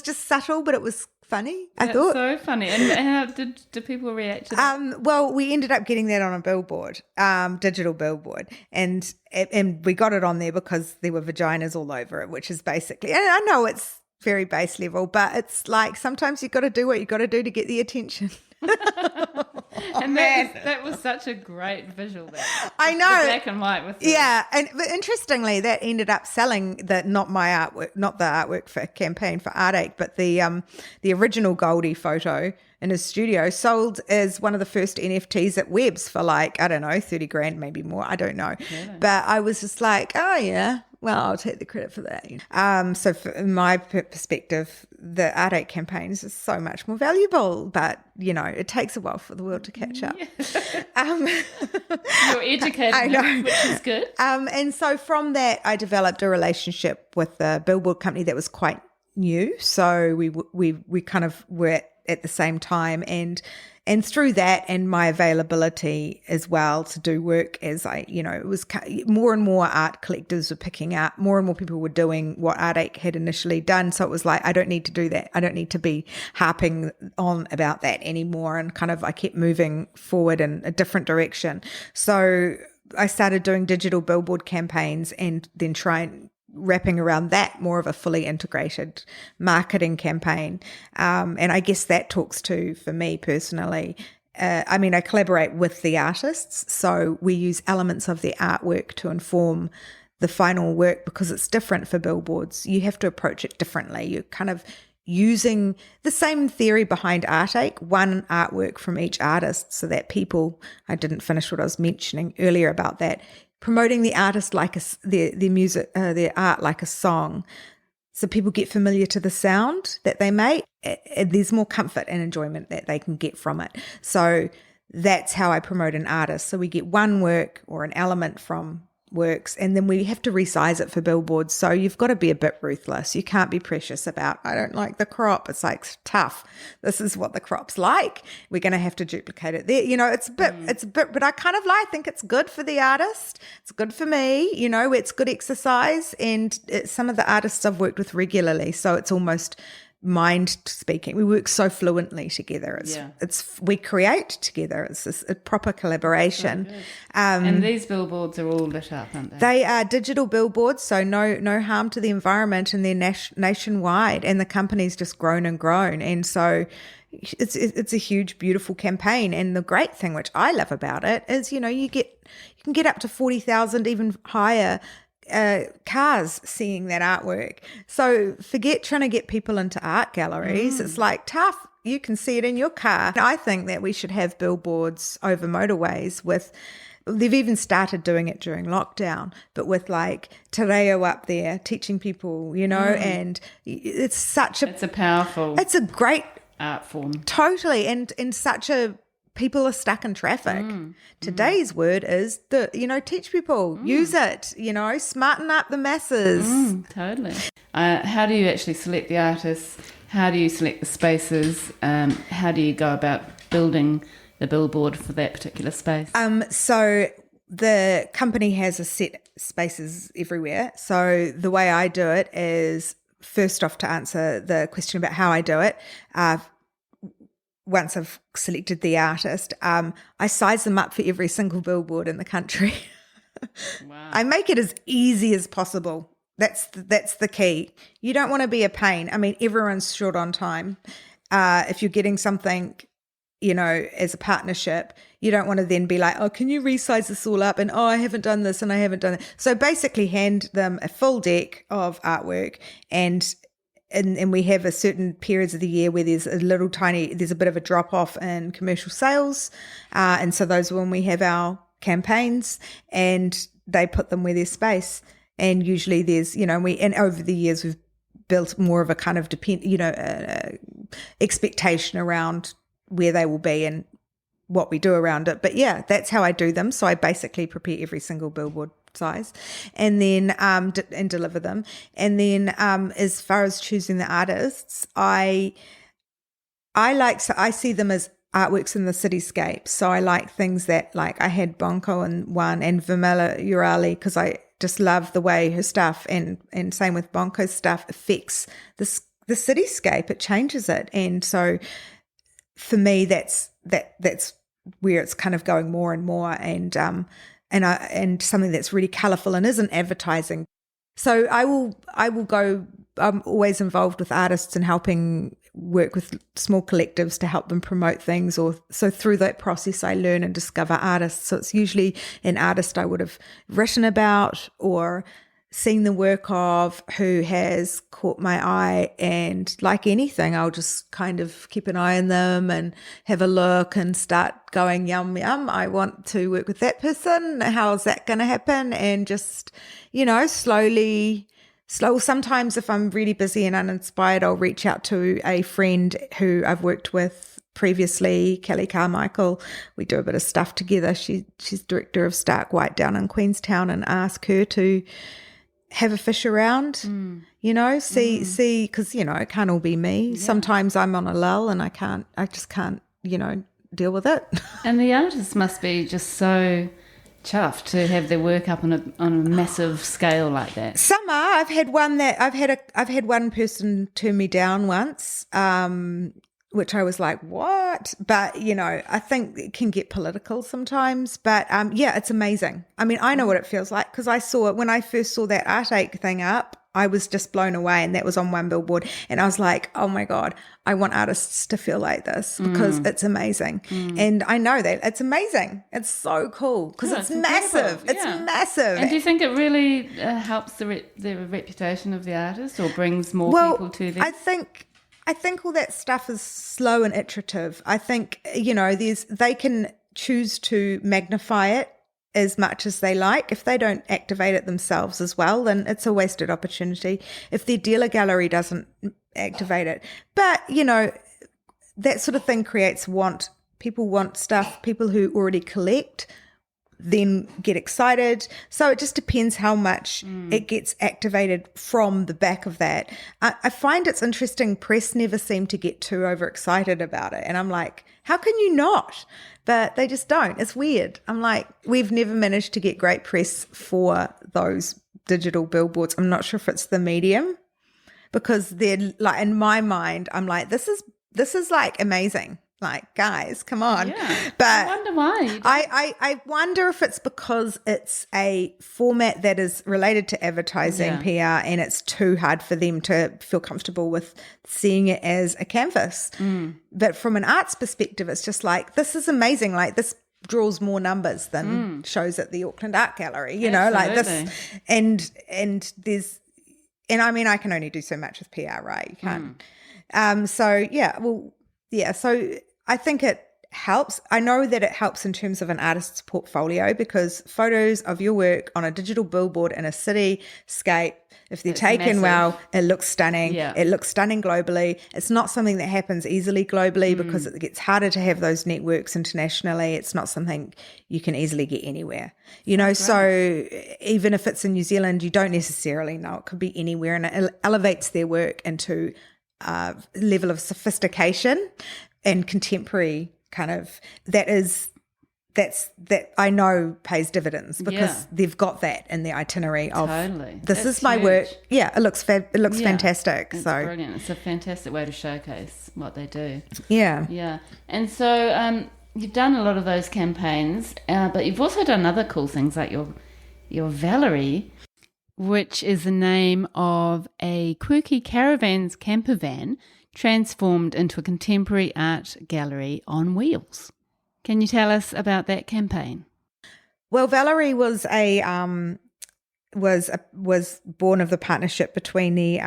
just subtle, but it was funny, I That's thought. so funny. And how did people react to that? Well, we ended up getting that on a billboard, digital billboard, and we got it on there because there were vaginas all over it, which is basically, and I know it's very base level, but it's like sometimes you got to do what you got to do to get the attention. And that was such a great visual there. I know. The black and white with but interestingly, that ended up selling not my artwork, not the artwork for campaign for Art but the original Goldie photo in his studio sold as one of the first NFTs at Webb's for like, I don't know, 30 grand, maybe more. I don't know. Really? But I was just like, oh yeah, well, I'll take the credit for that. So from my perspective, the Art Ache campaigns is so much more valuable, but, it takes a while for the world to catch up. You're educated, I know. Which is good. And so from that, I developed a relationship with the billboard company that was quite new. So we kind of were at the same time, and through that and my availability as well to do work, as it was more and more art collectors were picking up, more and more people were doing what Art Ache had initially done. So it was like, I don't need to do that. I don't need to be harping on about that anymore. And kind of I kept moving forward in a different direction. So I started doing digital billboard campaigns and then wrapping around that more of a fully integrated marketing campaign. And I guess that talks to, for me personally, I collaborate with the artists. So we use elements of their artwork to inform the final work because it's different for billboards. You have to approach it differently. You're kind of using the same theory behind Art Ache, one artwork from each artist, so that people, I didn't finish what I was mentioning earlier about that, promoting the artist like their music, their art like a song, so people get familiar to the sound that they make. There's more comfort and enjoyment that they can get from it. So that's how I promote an artist. So we get one work or an element from works, and then we have to resize it for billboards. So you've got to be a bit ruthless. You can't be precious about, I don't like the crop. It's like, tough. This is what the crop's like. We're going to have to duplicate it there. It's a bit, but I kind of think it's good for the artist. It's good for me. It's good exercise. And some of the artists I've worked with regularly. So it's almost mind speaking. We work so fluently together. We create together. It's a proper collaboration. And these billboards are all lit up, aren't they? They are digital billboards, so no harm to the environment, and they're nationwide. And the company's just grown and grown, and so it's a huge, beautiful campaign. And the great thing, which I love about it, is you can get up to 40,000, even higher. Cars seeing that artwork. So forget trying to get people into art galleries. It's like tough. You can see it in your car. I think that we should have billboards over motorways they've even started doing it during lockdown, but with like Te Reo up there teaching people, and it's a great art form. Totally. And such a, people are stuck in traffic. Today's word is teach people, use it, smarten up the masses. Totally. How do you actually select the artists? How do you select the spaces? How do you go about building the billboard for that particular space? So the company has a set spaces everywhere. So the way I do it is, first off, to answer the question about how I do it, once I've selected the artist, I size them up for every single billboard in the country. Wow. I make it as easy as possible. That's the key. You don't want to be a pain. Everyone's short on time. If you're getting something, as a partnership, you don't want to then be like, oh, can you resize this all up? And, oh, I haven't done this and I haven't done that. So basically hand them a full deck of artwork, and we have a certain periods of the year where there's a bit of a drop off in commercial sales. And so those are when we have our campaigns, and they put them where there's space. And usually there's, and over the years we've built more of a kind of expectation around where they will be and what we do around it. But yeah, that's how I do them. So I basically prepare every single billboard size and then and deliver them. And then as far as choosing the artists, I see them as artworks in the cityscape. So I like things that, like, I had Bonko in one and Vermela Urali, because I just love the way her stuff and same with Bonko's stuff affects the cityscape. It changes it. And so for me, that's where it's kind of going more and more, and something that's really colourful and isn't advertising. So I will go. I'm always involved with artists and helping work with small collectives to help them promote things, or so through that process I learn and discover artists. So it's usually an artist I would have written about or seen the work of who has caught my eye, and like anything, I'll just kind of keep an eye on them and have a look and start going, yum, yum, I want to work with that person. How's that going to happen? And just, slowly, sometimes if I'm really busy and uninspired, I'll reach out to a friend who I've worked with previously, Kelly Carmichael. We do a bit of stuff together. She's director of Stark White down in Queenstown, and ask her to have a fish around, see, because, it can't all be me. Yeah. Sometimes I'm on a lull and I just can't, deal with it. And the artists must be just so chuffed to have their work up on a massive scale like that. Some are. I've had one person turn me down once, which I was like, what? But, I think it can get political sometimes. But, it's amazing. I mean, I know what it feels like, because I saw it when I first saw that Art Ache thing up. I was just blown away, and that was on one billboard. And I was like, oh, my God, I want artists to feel like this, because it's amazing. And I know that it's amazing. It's so cool, because it's massive. It's massive. And do you think it really helps the reputation of the artist, or brings more people to them? I think all that stuff is slow and iterative. I think, they can choose to magnify it as much as they like. If they don't activate it themselves as well, then it's a wasted opportunity. If their dealer gallery doesn't activate it. But, that sort of thing creates want. People want stuff. People who already collect then get excited. So it just depends how much it gets activated from the back of that. I find it's interesting, press never seem to get too overexcited about it. And I'm like, how can you not? But they just don't. It's weird. I'm like, we've never managed to get great press for those digital billboards. I'm not sure if it's the medium, because they're like, in my mind, I'm like, this is like amazing. Like, guys, come on. Yeah. But I wonder why. I wonder if it's because it's a format that is related to advertising, PR, and it's too hard for them to feel comfortable with seeing it as a canvas. But from an arts perspective, it's just like, this is amazing. Like, this draws more numbers than shows at the Auckland Art Gallery, like this. And I mean, I can only do so much with PR, right? You can't. So I think it helps. I know that it helps in terms of an artist's portfolio, because photos of your work on a digital billboard in a cityscape, if they're taken well, it looks stunning. Yeah. It looks stunning globally. It's not something that happens easily globally, because it gets harder to have those networks internationally. It's not something you can easily get anywhere. So even if it's in New Zealand, you don't necessarily know. It could be anywhere, and it elevates their work into a level of sophistication and contemporary kind of that I know pays dividends, because they've got that in the itinerary of this is my work. Yeah, it looks fantastic. It's so brilliant. It's a fantastic way to showcase what they do. Yeah. And so you've done a lot of those campaigns, but you've also done other cool things like your Valerie, which is the name of a quirky caravans camper van transformed into a contemporary art gallery on wheels. Can you tell us about that campaign? Well, Valerie was was born of the partnership between the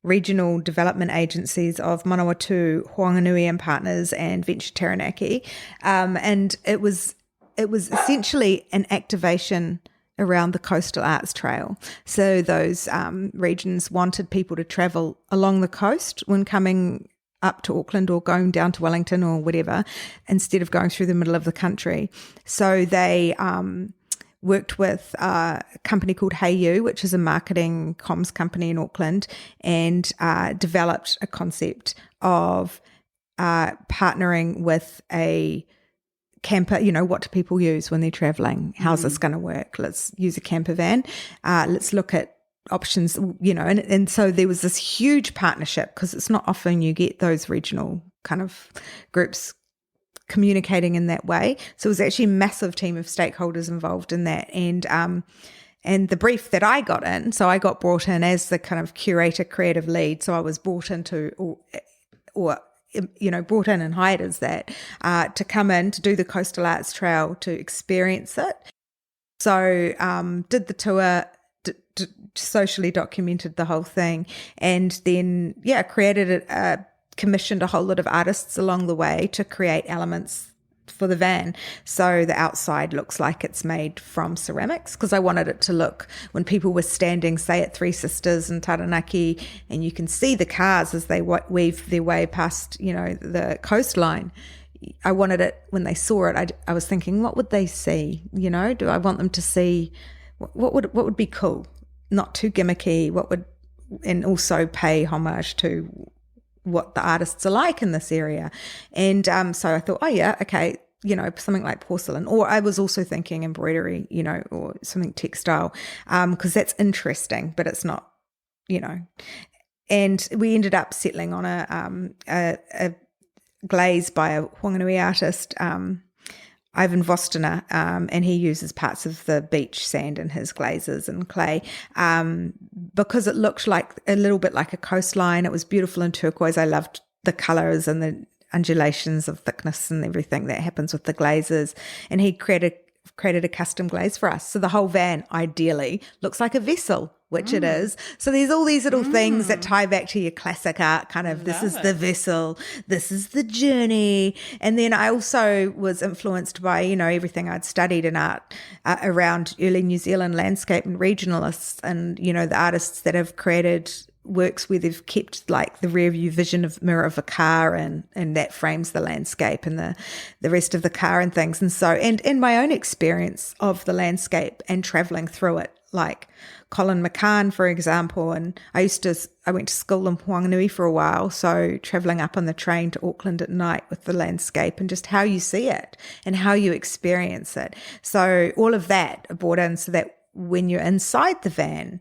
regional development agencies of Manawatu, Hoanganui and Partners, and Venture Taranaki, and it was essentially an activation around the Coastal Arts Trail. So those regions wanted people to travel along the coast when coming up to Auckland or going down to Wellington or whatever, instead of going through the middle of the country. So they worked with a company called Hey You, which is a marketing comms company in Auckland, and developed a concept of partnering with a camper. What do people use when they're traveling? How's this going to work? Let's use a camper van. Let's look at options, and so there was this huge partnership, because it's not often you get those regional kind of groups communicating in that way. So it was actually a massive team of stakeholders involved in that. And the brief that I got in, so I got brought in as the kind of curator creative lead. So I was brought into, or brought in and hired as that, to come in to do the Coastal Arts Trail, to experience it. So did the tour, socially documented the whole thing, and then, commissioned a whole lot of artists along the way to create elements for the van. So the outside looks like it's made from ceramics, because I wanted it to look, when people were standing, say, at Three Sisters and Taranaki, and you can see the cars as they weave their way past, the coastline. I wanted it, when they saw it, I was thinking, what would they see? Do I want them to see what would be cool, not too gimmicky, and also pay homage to what the artists are like in this area. And so I thought, oh yeah, okay, something like porcelain. Or I was also thinking embroidery, or something textile, because that's interesting, but it's not, And we ended up settling on a glaze by a Whanganui artist, Ivan Vostiner, and he uses parts of the beach sand in his glazes and clay, because it looked like a little bit like a coastline. It was beautiful in turquoise. I loved the colours and the undulations of thickness and everything that happens with the glazes. And he created a custom glaze for us. So the whole van ideally looks like a vessel, which it is. So there's all these little things that tie back to your classic art, kind of, this is the vessel, this is the journey. And then I also was influenced by, everything I'd studied in art around early New Zealand landscape and regionalists, and, the artists that have created works where they've kept like the rear view vision mirror of a car, and that frames the landscape and the rest of the car and things. And so, and in my own experience of the landscape and traveling through it, like Colin McCann, for example, and I went to school in Whanganui for a while, so travelling up on the train to Auckland at night with the landscape and just how you see it and how you experience it. So all of that brought in, so that when you're inside the van,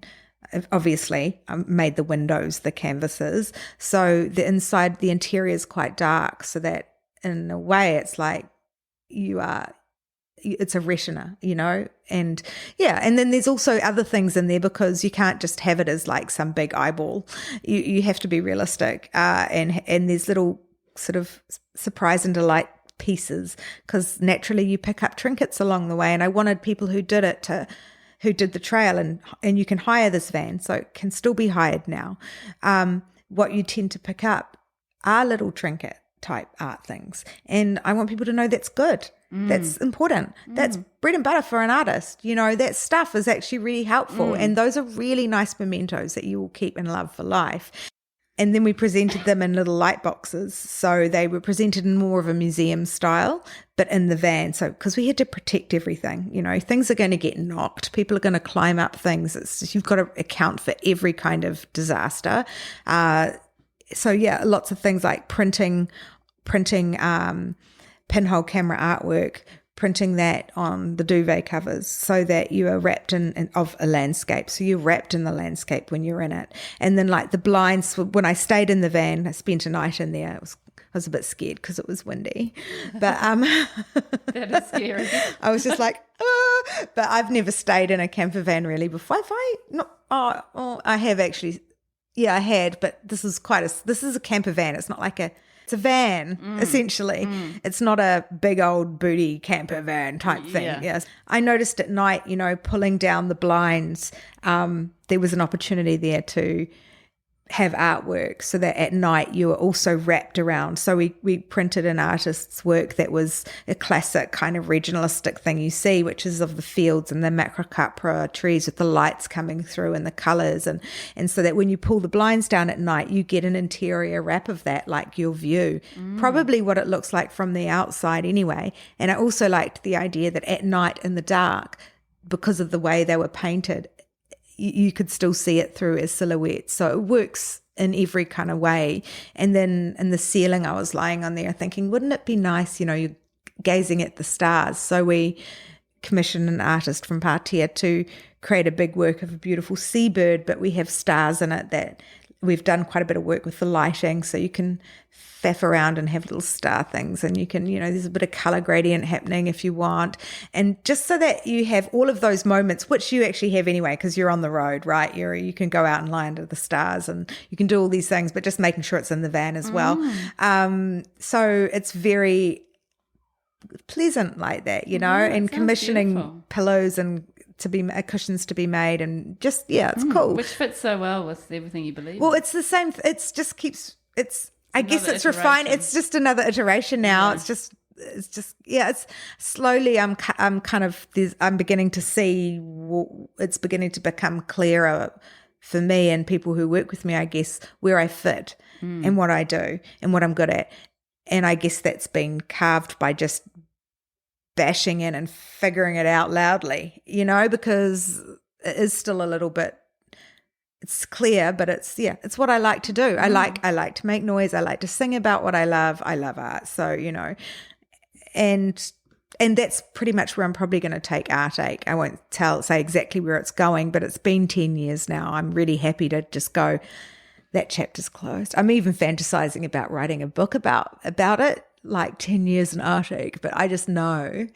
obviously I made the windows the canvases, so the interior is quite dark, so that in a way it's like it's a retina, and then there's also other things in there, because you can't just have it as like some big eyeball. You have to be realistic, and there's little sort of surprise and delight pieces, because naturally you pick up trinkets along the way, and I wanted people who did the trail, and you can hire this van, so it can still be hired now. What you tend to pick up are little trinket type art things, and I want people to know that's good. That's important. That's bread and butter for an artist. That stuff is actually really helpful, and those are really nice mementos that you will keep and love for life. And then we presented them in little light boxes, so they were presented in more of a museum style, but in the van. So because we had to protect everything, things are going to get knocked, people are going to climb up things. You've got to account for every kind of disaster. So yeah, lots of things like printing pinhole camera artwork, printing that on the duvet covers, so that you are wrapped in of a landscape. So you're wrapped in the landscape when you're in it. And then like the blinds, when I stayed in the van, I spent a night in there. I was a bit scared because it was windy, but that is scary. I was just like, but I've never stayed in a camper van really before. I have actually. Yeah, I had, but this is a camper van. It's not like it's a van, essentially. It's not a big old booty camper van type thing. Yeah. Yes. I noticed at night, pulling down the blinds, there was an opportunity there to have artwork, so that at night you were also wrapped around. So we printed an artist's work that was a classic kind of regionalistic thing you see, which is of the fields and the macrocapra trees with the lights coming through and the colours, and so that when you pull the blinds down at night, you get an interior wrap of that, like your view, probably what it looks like from the outside anyway. And I also liked the idea that at night in the dark, because of the way they were painted, you could still see it through as silhouettes. So it works in every kind of way. And then in the ceiling, I was lying on there thinking, wouldn't it be nice, you're gazing at the stars. So we commissioned an artist from Patea to create a big work of a beautiful seabird, but we have stars in it that we've done quite a bit of work with the lighting, so you can faff around and have little star things, and you can, there's a bit of color gradient happening if you want, and just so that you have all of those moments, which you actually have anyway because you're on the road, right? You can go out and lie under the stars and you can do all these things, but just making sure it's in the van as well. So it's very pleasant like that, and commissioning beautiful. pillows and cushions to be made, and just it's cool, which fits so well with everything you believe well in. it's the same, it's just keeps I guess it's iteration. refined, it's just another iteration now. It's just it's slowly I'm kind of I'm beginning to see, it's beginning to become clearer for me and people who work with me, I guess, where I fit and what I do and what I'm good at. And I guess that's been carved by just bashing in and figuring it out loudly, because it is still a little bit, it's clear, but it's what I like to do. I like to make noise. I like to sing about what I love. I love art. So, and that's pretty much where I'm probably going to take Artache. I won't say exactly where it's going, but it's been 10 years now. I'm really happy to just go, that chapter's closed. I'm even fantasizing about writing a book about it, like 10 years in Artache, but I just know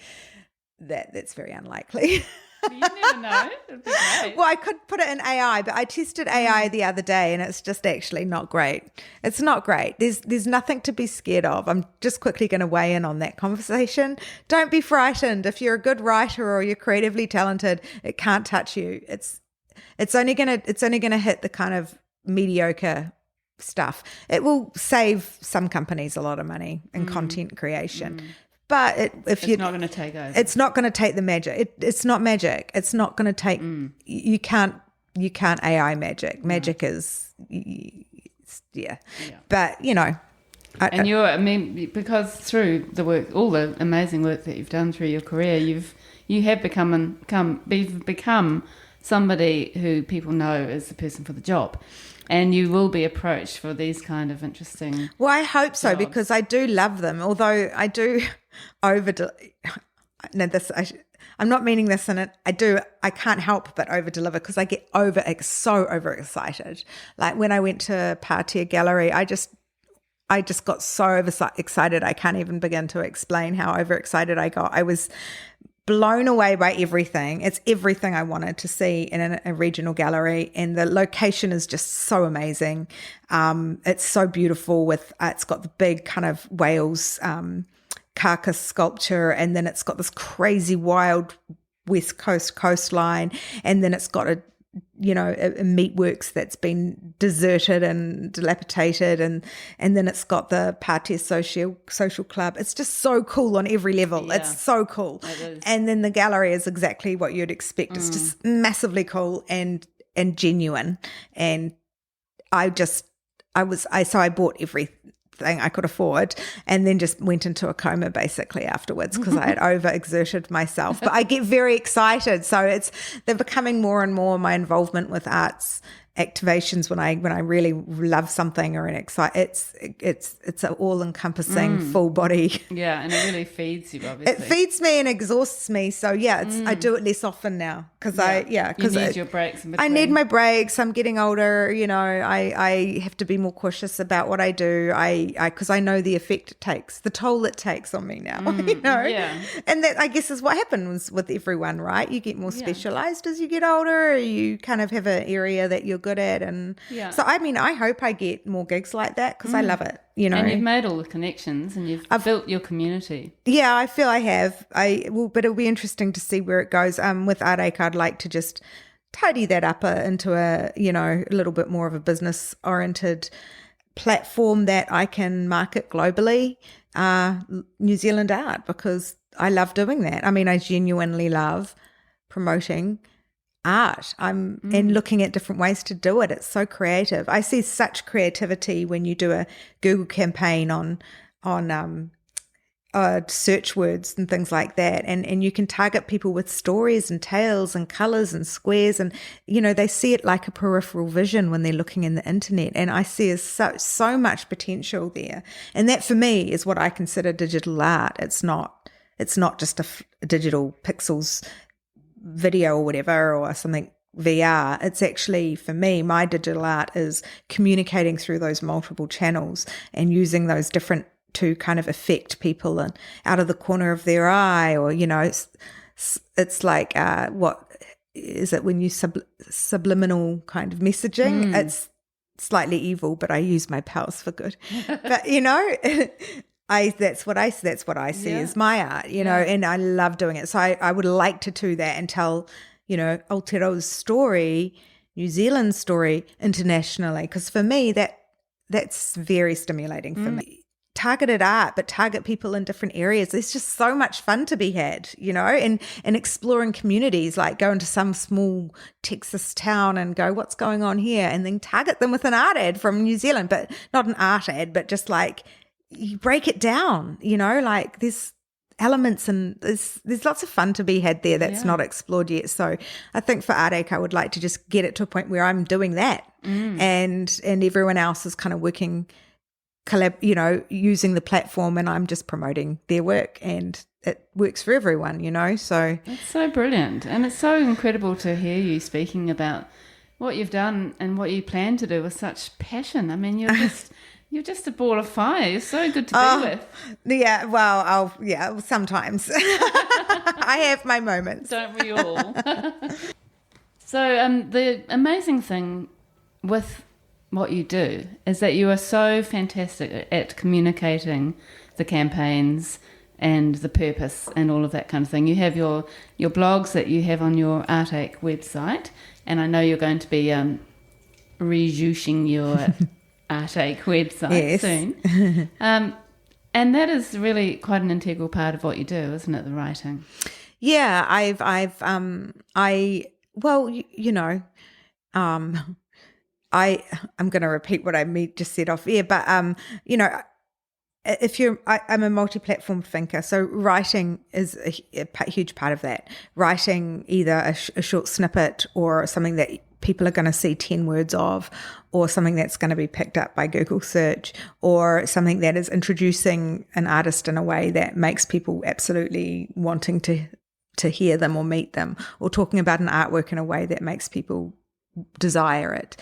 that that's very unlikely. You never know. It'd be great. Well, I could put it in AI, but I tested AI the other day and it's just actually not great. It's not great. There's nothing to be scared of. I'm just quickly going to weigh in on that conversation. Don't be frightened. If you're a good writer or you're creatively talented, it can't touch you. It's only going to hit the kind of mediocre stuff. It will save some companies a lot of money in content creation. But it's not going to take over. It's not going to take the magic. It's not magic. It's not going to take. You can't AI magic. Magic is, But because through the work, all the amazing work that you've done through your career, you have become somebody who people know as the person for the job. And you will be approached for these kind of interesting. Well, I hope so, because I do love them. Although I do I'm not meaning this in it. I can't help but over deliver because I get so overexcited. Like when I went to Patia Gallery, I just got so excited. I can't even begin to explain how overexcited I got. I was blown away by everything. It's everything I wanted to see in a regional gallery, and the location is just so amazing. It's so beautiful it's got the big kind of whales carcass sculpture, and then it's got this crazy wild West Coast coastline, and then it's got a meatworks that's been deserted and dilapidated, and then it's got the Patia social club. It's just so cool on every level. Yeah, it's so cool. It is. And then the gallery is exactly what you'd expect. It's just massively cool and genuine. And I bought everything I could afford, and then just went into a coma basically afterwards because I had overexerted myself. But I get very excited, so they're becoming more and more my involvement with arts activations when I really love something or it's an all-encompassing full body. Yeah, and it really feeds you, obviously. It feeds me and exhausts me, so I do it less often now because you need your breaks in between. I need my breaks. I'm getting older, I have to be more cautious about what I do. Because I know the effect it takes, the toll it takes on me now. Yeah. And that, I guess, is what happens with everyone, right? You get more specialized as you get older. You kind of have an area that you're good at, and so I hope I get more gigs like that because I love it. And you've made all the connections, and you've built your community. Yeah, I feel I have. But it'll be interesting to see where it goes. With Artache, I'd like to just tidy that up into a little bit more of a business oriented platform that I can market globally, New Zealand art, because I love doing that. I genuinely love promoting art. And looking at different ways to do it. It's so creative. I see such creativity when you do a Google campaign on search words and things like that, and you can target people with stories and tales and colors and squares, and they see it like a peripheral vision when they're looking in the internet, and I see so much potential there. And that for me is what I consider digital art. It's not just a digital pixels video or whatever, or something VR. It's actually, for me, my digital art is communicating through those multiple channels and using those different to kind of affect people and out of the corner of their eye, or, you know, it's like what is it when you subliminal kind of messaging? It's slightly evil, but I use my powers for good. But, you know, that's what I see as my art, you know, and I love doing it. So I would like to do that and tell, you know, Aotearoa's story, New Zealand's story internationally, because for me that's very stimulating for me. Targeted art, but target people in different areas. There's just so much fun to be had, you know, and exploring communities, like go into some small Texas town and go, what's going on here? And then target them with an art ad from New Zealand, but not an art ad, but just like you break it down, you know, like there's elements and there's lots of fun to be had there that's not explored yet. So I think for Artache, I would like to just get it to a point where I'm doing that and everyone else is kind of working you know, using the platform, and I'm just promoting their work, and it works for everyone, you know. So it's so brilliant, and it's so incredible to hear you speaking about what you've done and what you plan to do with such passion. I mean, you're just a ball of fire. You're so good to be with. Yeah, well, sometimes I have my moments. Don't we all? So the amazing thing with what you do is that you are so fantastic at communicating the campaigns and the purpose and all of that kind of thing. You have your blogs that you have on your Artache website, and I know you're going to be rejuicing your Artache website soon. And that is really quite an integral part of what you do, isn't it, the writing? Yeah, I'm going to repeat what I just said off air, but you know, I'm a multi-platform thinker, so writing is a huge part of that. Writing either a short snippet or something that people are going to see 10 words of, or something that's going to be picked up by Google search, or something that is introducing an artist in a way that makes people absolutely wanting to hear them or meet them, or talking about an artwork in a way that makes people desire it.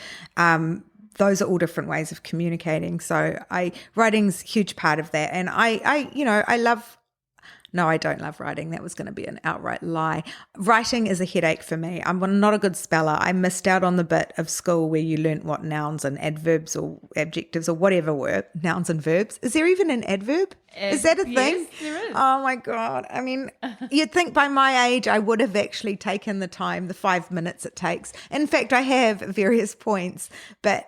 Those are all different ways of communicating. So writing's a huge part of that. And I don't love writing. That was going to be an outright lie. Writing is a headache for me. I'm not a good speller. I missed out on the bit of school where you learnt what nouns and adverbs or adjectives or whatever were, nouns and verbs. Is there even an adverb? Is that a thing? Yes, there is. Oh my God. I mean, you'd think by my age I would have actually taken the time, the 5 minutes it takes. In fact, I have at various points, but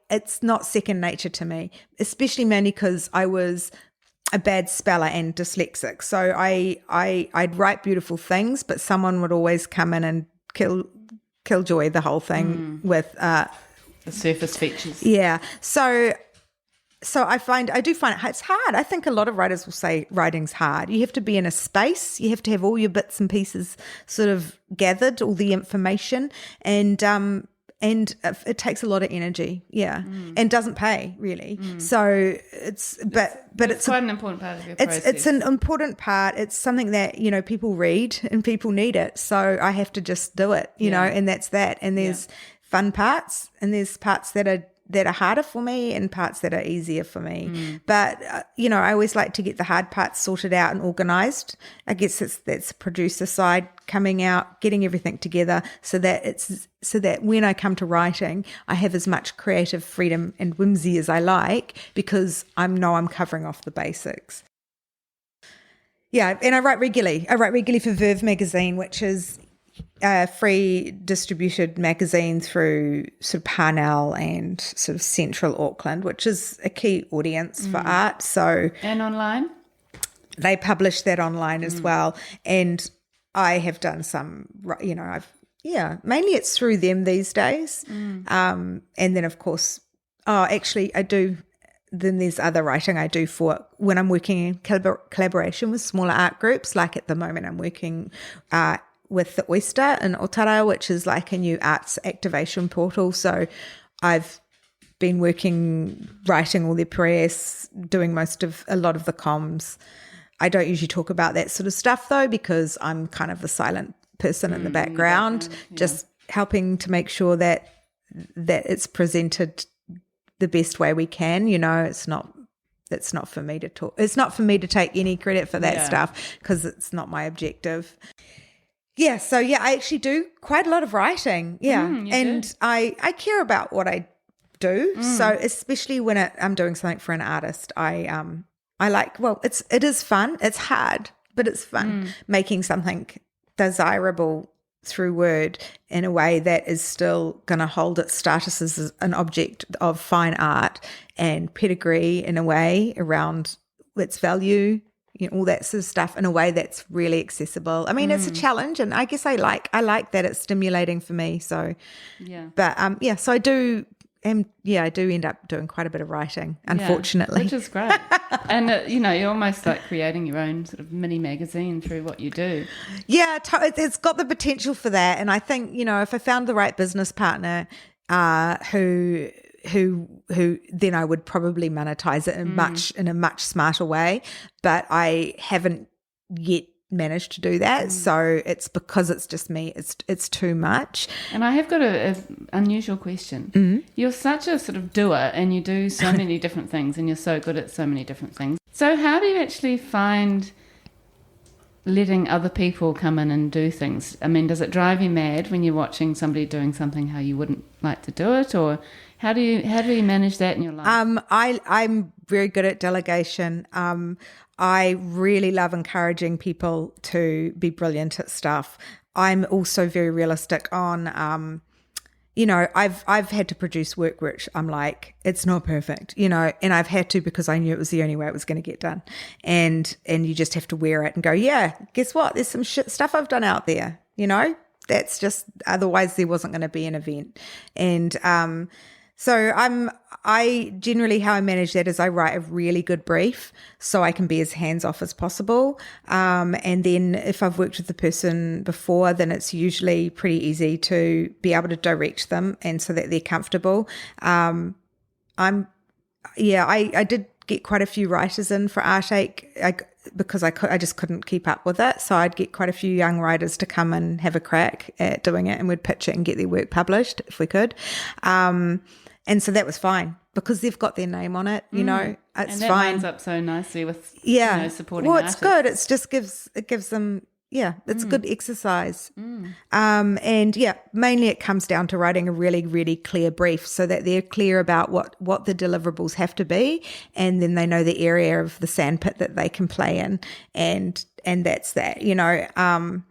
it's not second nature to me, especially mainly because I was a bad speller and dyslexic. So I'd write beautiful things, but someone would always come in and killjoy the whole thing with the surface features. Yeah. So I do find it's hard. I think a lot of writers will say writing's hard. You have to be in a space. You have to have all your bits and pieces sort of gathered, all the information, and it takes a lot of energy, and doesn't pay really. So it's quite an important part of your process. It's an important part. It's something that, you know, people read and people need it. So I have to just do it, you know, and that's that. And there's fun parts, and there's parts that are harder for me and parts that are easier for me. But, you know, I always like to get the hard parts sorted out and organised. I guess that's producer side coming out, getting everything together so that when I come to writing, I have as much creative freedom and whimsy as I like, because I know I'm covering off the basics. Yeah, and I write regularly. I write regularly for Verve magazine, which is a free distributed magazine through sort of Parnell and sort of central Auckland, which is a key audience for art. So and online? They publish that online as well. And I have done some, you know, mainly it's through them these days. And then of course, actually I do, then there's other writing I do for when I'm working in collaboration with smaller art groups. Like at the moment I'm working with the Oyster in Otara, which is like a new arts activation portal. So I've been writing all their press, doing a lot of the comms. I don't usually talk about that sort of stuff though, because I'm kind of the silent person in the background, just helping to make sure that it's presented the best way we can. It's not for me to talk. It's not for me to take any credit for that stuff, because it's not my objective. Yeah. So I actually do quite a lot of writing. Yeah. And I care about what I do. So especially when I'm doing something for an artist, I like, it is fun. It's hard, but it's fun making something desirable through word in a way that is still going to hold its status as an object of fine art and pedigree in a way around its value, all that sort of stuff, in a way that's really accessible. I mean, it's a challenge, and I guess I like that it's stimulating for me. So, but so I do. And I do end up doing quite a bit of writing, unfortunately. Which is great. And, you're almost like creating your own sort of mini magazine through what you do. Yeah, it's got the potential for that. And I think, if I found the right business partner who then I would probably monetize it in a much smarter way. But I haven't yet managed to do that, so it's because it's just me, it's too much. And I have got an unusual question. You're such a sort of doer, and you do so many different things, and you're so good at so many different things. So how do you actually find letting other people come in and do things? I mean, does it drive you mad when you're watching somebody doing something how you wouldn't like to do it, or how do you manage that in your life? I'm very good at delegation. I really love encouraging people to be brilliant at stuff. I'm also very realistic on, I've had to produce work which I'm like, it's not perfect, and I've had to, because I knew it was the only way it was going to get done. And you just have to wear it and go, guess what? There's some shit stuff I've done out there, that's just, otherwise there wasn't going to be an event. And, so I generally, how I manage that is I write a really good brief so I can be as hands-off as possible. And then if I've worked with the person before, then it's usually pretty easy to be able to direct them, and so that they're comfortable. I did get quite a few writers in for Artache because I just couldn't keep up with it. So I'd get quite a few young writers to come and have a crack at doing it, and we'd pitch it and get their work published if we could. And so that was fine, because they've got their name on it, it's fine. And that lines up so nicely with supporting artists. It's good. It just gives them, it's a good exercise. And mainly it comes down to writing a really, really clear brief so that they're clear about what the deliverables have to be, and then they know the area of the sandpit that they can play in, and that's that, so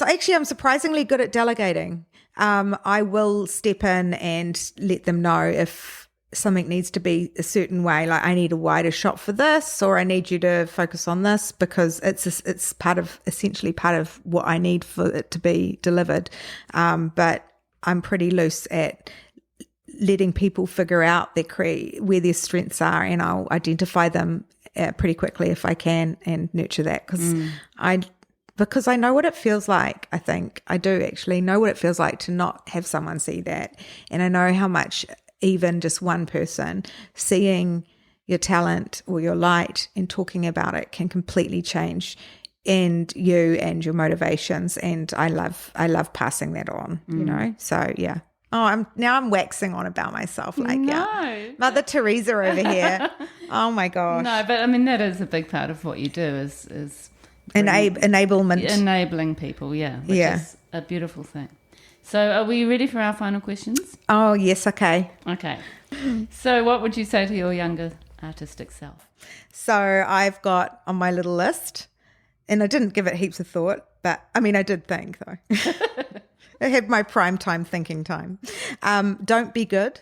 actually I'm surprisingly good at delegating. I will step in and let them know if something needs to be a certain way, like I need a wider shot for this, or I need you to focus on this, because it's essentially part of what I need for it to be delivered. But I'm pretty loose at letting people figure out where their strengths are, and I'll identify them pretty quickly if I can, and nurture that, because I know what it feels like. I think I do actually know what it feels like to not have someone see that. And I know how much even just one person seeing your talent or your light and talking about it can completely change you and your motivations. And I love passing that on, so yeah. Oh, I'm waxing on about myself, Mother Teresa over here. Oh my gosh. No, but I mean, that is a big part of what you do is enablement, enabling people, which is a beautiful thing. So are we ready for our final questions? Oh yes. Okay. So what would you say to your younger artistic self? So I've got on my little list, and I didn't give it heaps of thought, but I mean I did think though. I had my prime time thinking time. Don't be good,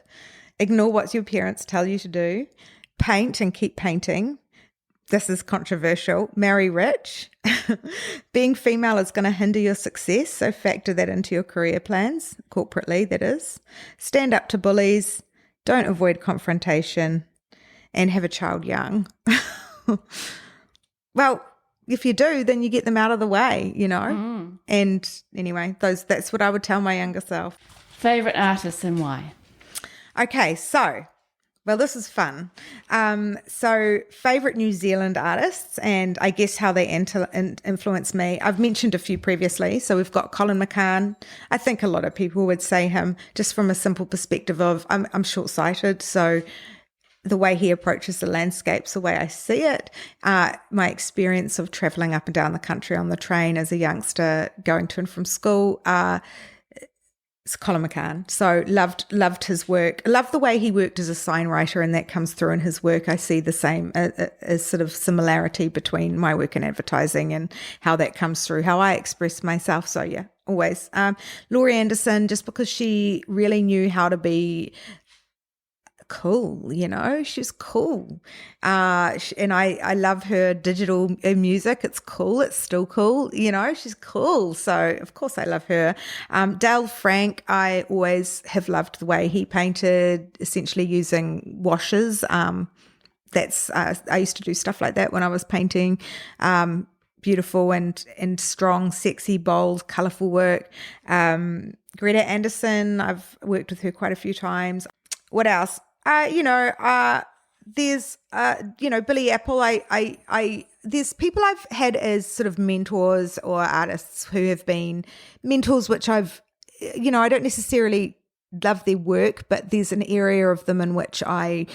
ignore what your parents tell you to do, paint and keep painting. This is controversial. Marry rich. Being female is going to hinder your success, so factor that into your career plans, corporately that is. Stand up to bullies. Don't avoid confrontation. And have a child young. Well, if you do, then you get them out of the way, And anyway, that's what I would tell my younger self. Favourite artists and why? Okay, so Well, this is fun. So favorite New Zealand artists and I guess how they influence me. I've mentioned a few previously. So we've got Colin McCann. I think a lot of people would say him just from a simple perspective of I'm short-sighted. So the way he approaches the landscapes, the way I see it, my experience of traveling up and down the country on the train as a youngster, going to and from school, it's Colin McCann. So loved his work. Loved the way he worked as a sign writer, and that comes through in his work. I see the same as sort of similarity between my work in advertising and how that comes through, how I express myself. So yeah, always. Laurie Anderson, just because she really knew how to be cool, she's cool. And I love her digital music. It's cool. It's still cool. She's cool. So of course I love her. Dale Frank, I always have loved the way he painted, essentially using washes. I used to do stuff like that when I was painting. Beautiful and strong, sexy, bold, colourful work. Greta Anderson, I've worked with her quite a few times. What else? There's, Billy Apple. There's people I've had as sort of mentors or artists who have been mentors, which I don't necessarily love their work, but there's an area of them in which I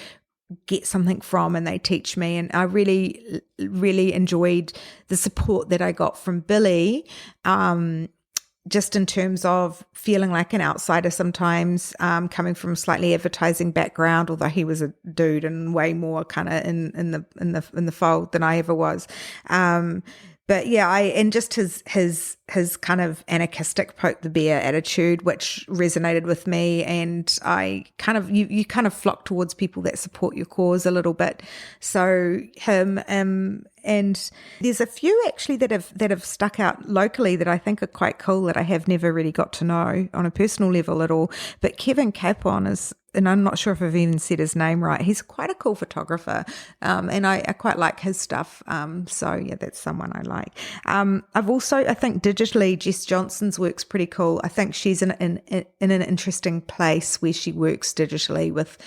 get something from and they teach me. And I really, really enjoyed the support that I got from Billy. Just in terms of feeling like an outsider sometimes, coming from a slightly advertising background, although he was a dude and way more kind of in the fold than I ever was. But yeah, and just his kind of anarchistic poke the bear attitude, which resonated with me, and I kind of you kind of flock towards people that support your cause a little bit. So him, and there's a few actually that have stuck out locally that I think are quite cool that I have never really got to know on a personal level at all. But Kevin Capon is, and I'm not sure if I've even said his name right, he's quite a cool photographer, and I quite like his stuff. So yeah, that's someone I like. I've also, I think digitally, Jess Johnson's work's pretty cool. I think she's in an interesting place where she works digitally with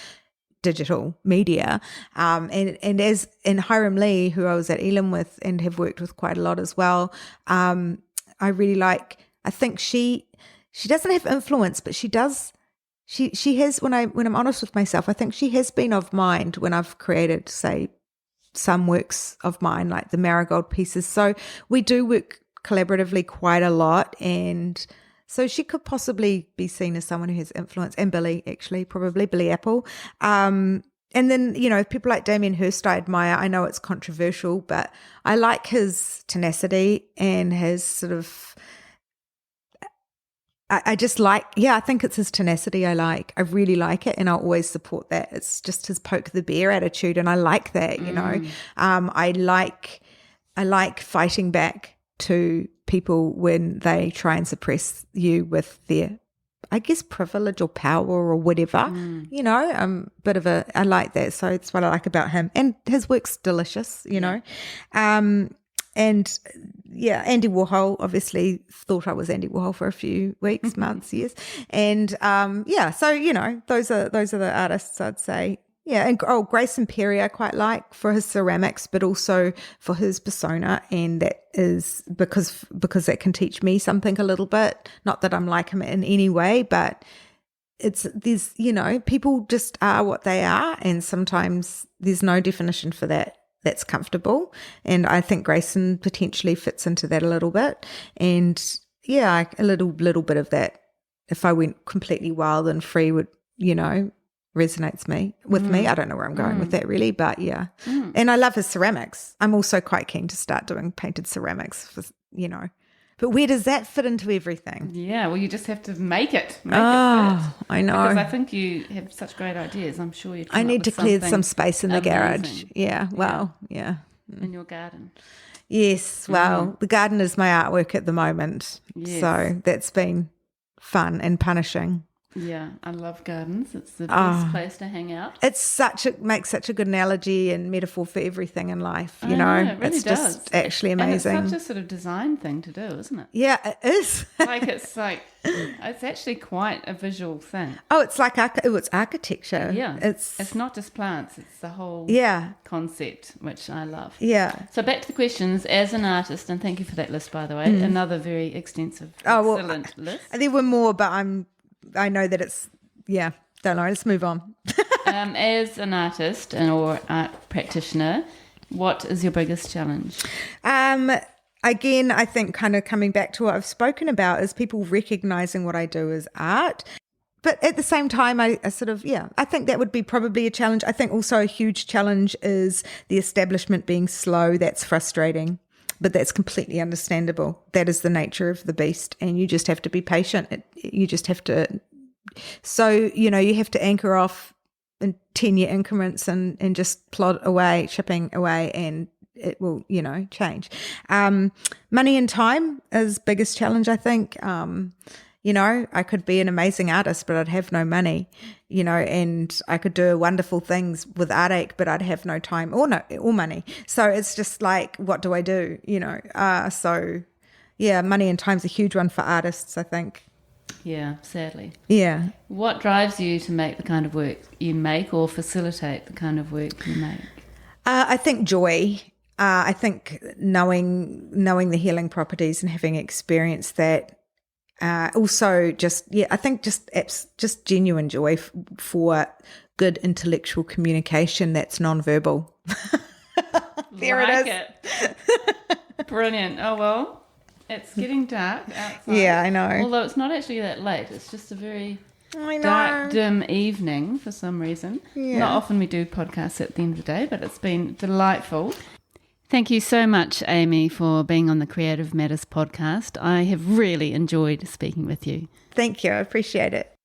digital media, and as in Hiram Lee, who I was at Elam with and have worked with quite a lot as well. I really like. I think she doesn't have influence, but she does. She has, when I'm honest with myself, I think she has been of mind when I've created, say, some works of mine, like the Marigold pieces. So we do work collaboratively quite a lot, and so she could possibly be seen as someone who has influence, and Billy, actually, probably Billy Apple. And then, people like Damien Hirst I admire. I know it's controversial, but I like his tenacity and his sort of, I just like, I think it's his tenacity I like. I really like it, and I'll always support that. It's just his poke the bear attitude, and I like that, I like fighting back to people when they try and suppress you with their, I guess, privilege or power or whatever, I like that. So it's what I like about him, and his work's delicious, and yeah, Andy Warhol, obviously thought I was Andy Warhol for a few weeks, months, years. And so, those are the artists I'd say. Yeah, and Grayson Perry I quite like for his ceramics, but also for his persona, and that is because that can teach me something a little bit. Not that I'm like him in any way, but there's people just are what they are, and sometimes there's no definition for that that's comfortable, and I think Grayson potentially fits into that a little bit. And yeah, a little bit of that, if I went completely wild and free, would resonates with me. I don't know where I'm going with that really, but yeah. And I love his ceramics. I'm also quite keen to start doing painted ceramics for, but where does that fit into everything? Yeah, well, you just have to make it fit. I know. Because I think you have such great ideas. I'm sure I need to clear some space in the garage. Yeah, well, yeah. In your garden. Yes, well, the garden is my artwork at the moment. Yes. So that's been fun and punishing. Yeah, I love gardens. It's the best place to hang out. Makes such a good analogy and metaphor for everything in life, I know, it really it's does. just actually amazing. And it's such a sort of design thing to do, isn't it? Yeah, it is. It's actually quite a visual thing. Oh, it's like it's architecture. Yeah. It's not just plants, it's the whole concept, which I love. Yeah. So back to the questions. As an artist, and thank you for that list, by the way, another very extensive, excellent list. There were more, but I know that it's, don't know, let's move on. As an artist or art practitioner, what is your biggest challenge? Again, I think kind of coming back to what I've spoken about is people recognizing what I do as art. But at the same time, I think that would be probably a challenge. I think also a huge challenge is the establishment being slow. That's frustrating, but that's completely understandable. That is the nature of the beast, and you just have to be patient. You just have to. So, you have to anchor off in 10-year increments and just plod away, chipping away, and it will, change. Money and time is biggest challenge, I think. I could be an amazing artist, but I'd have no money, and I could do wonderful things with Art but I'd have no time or money. So it's just like, what do I do? Money and time's a huge one for artists, I think. Yeah, sadly. Yeah. What drives you to make the kind of work you make or facilitate the kind of work you make? I think joy. I think knowing the healing properties and having experienced that. Also, I think just genuine joy for good intellectual communication that's nonverbal. There like it is. Brilliant. Oh, well, it's getting dark outside. Yeah, I know. Although it's not actually that late. It's just a very dark, dim evening for some reason. Yeah. Not often we do podcasts at the end of the day, but it's been delightful. Thank you so much, Aimée, for being on the Creative Matters podcast. I have really enjoyed speaking with you. Thank you. I appreciate it.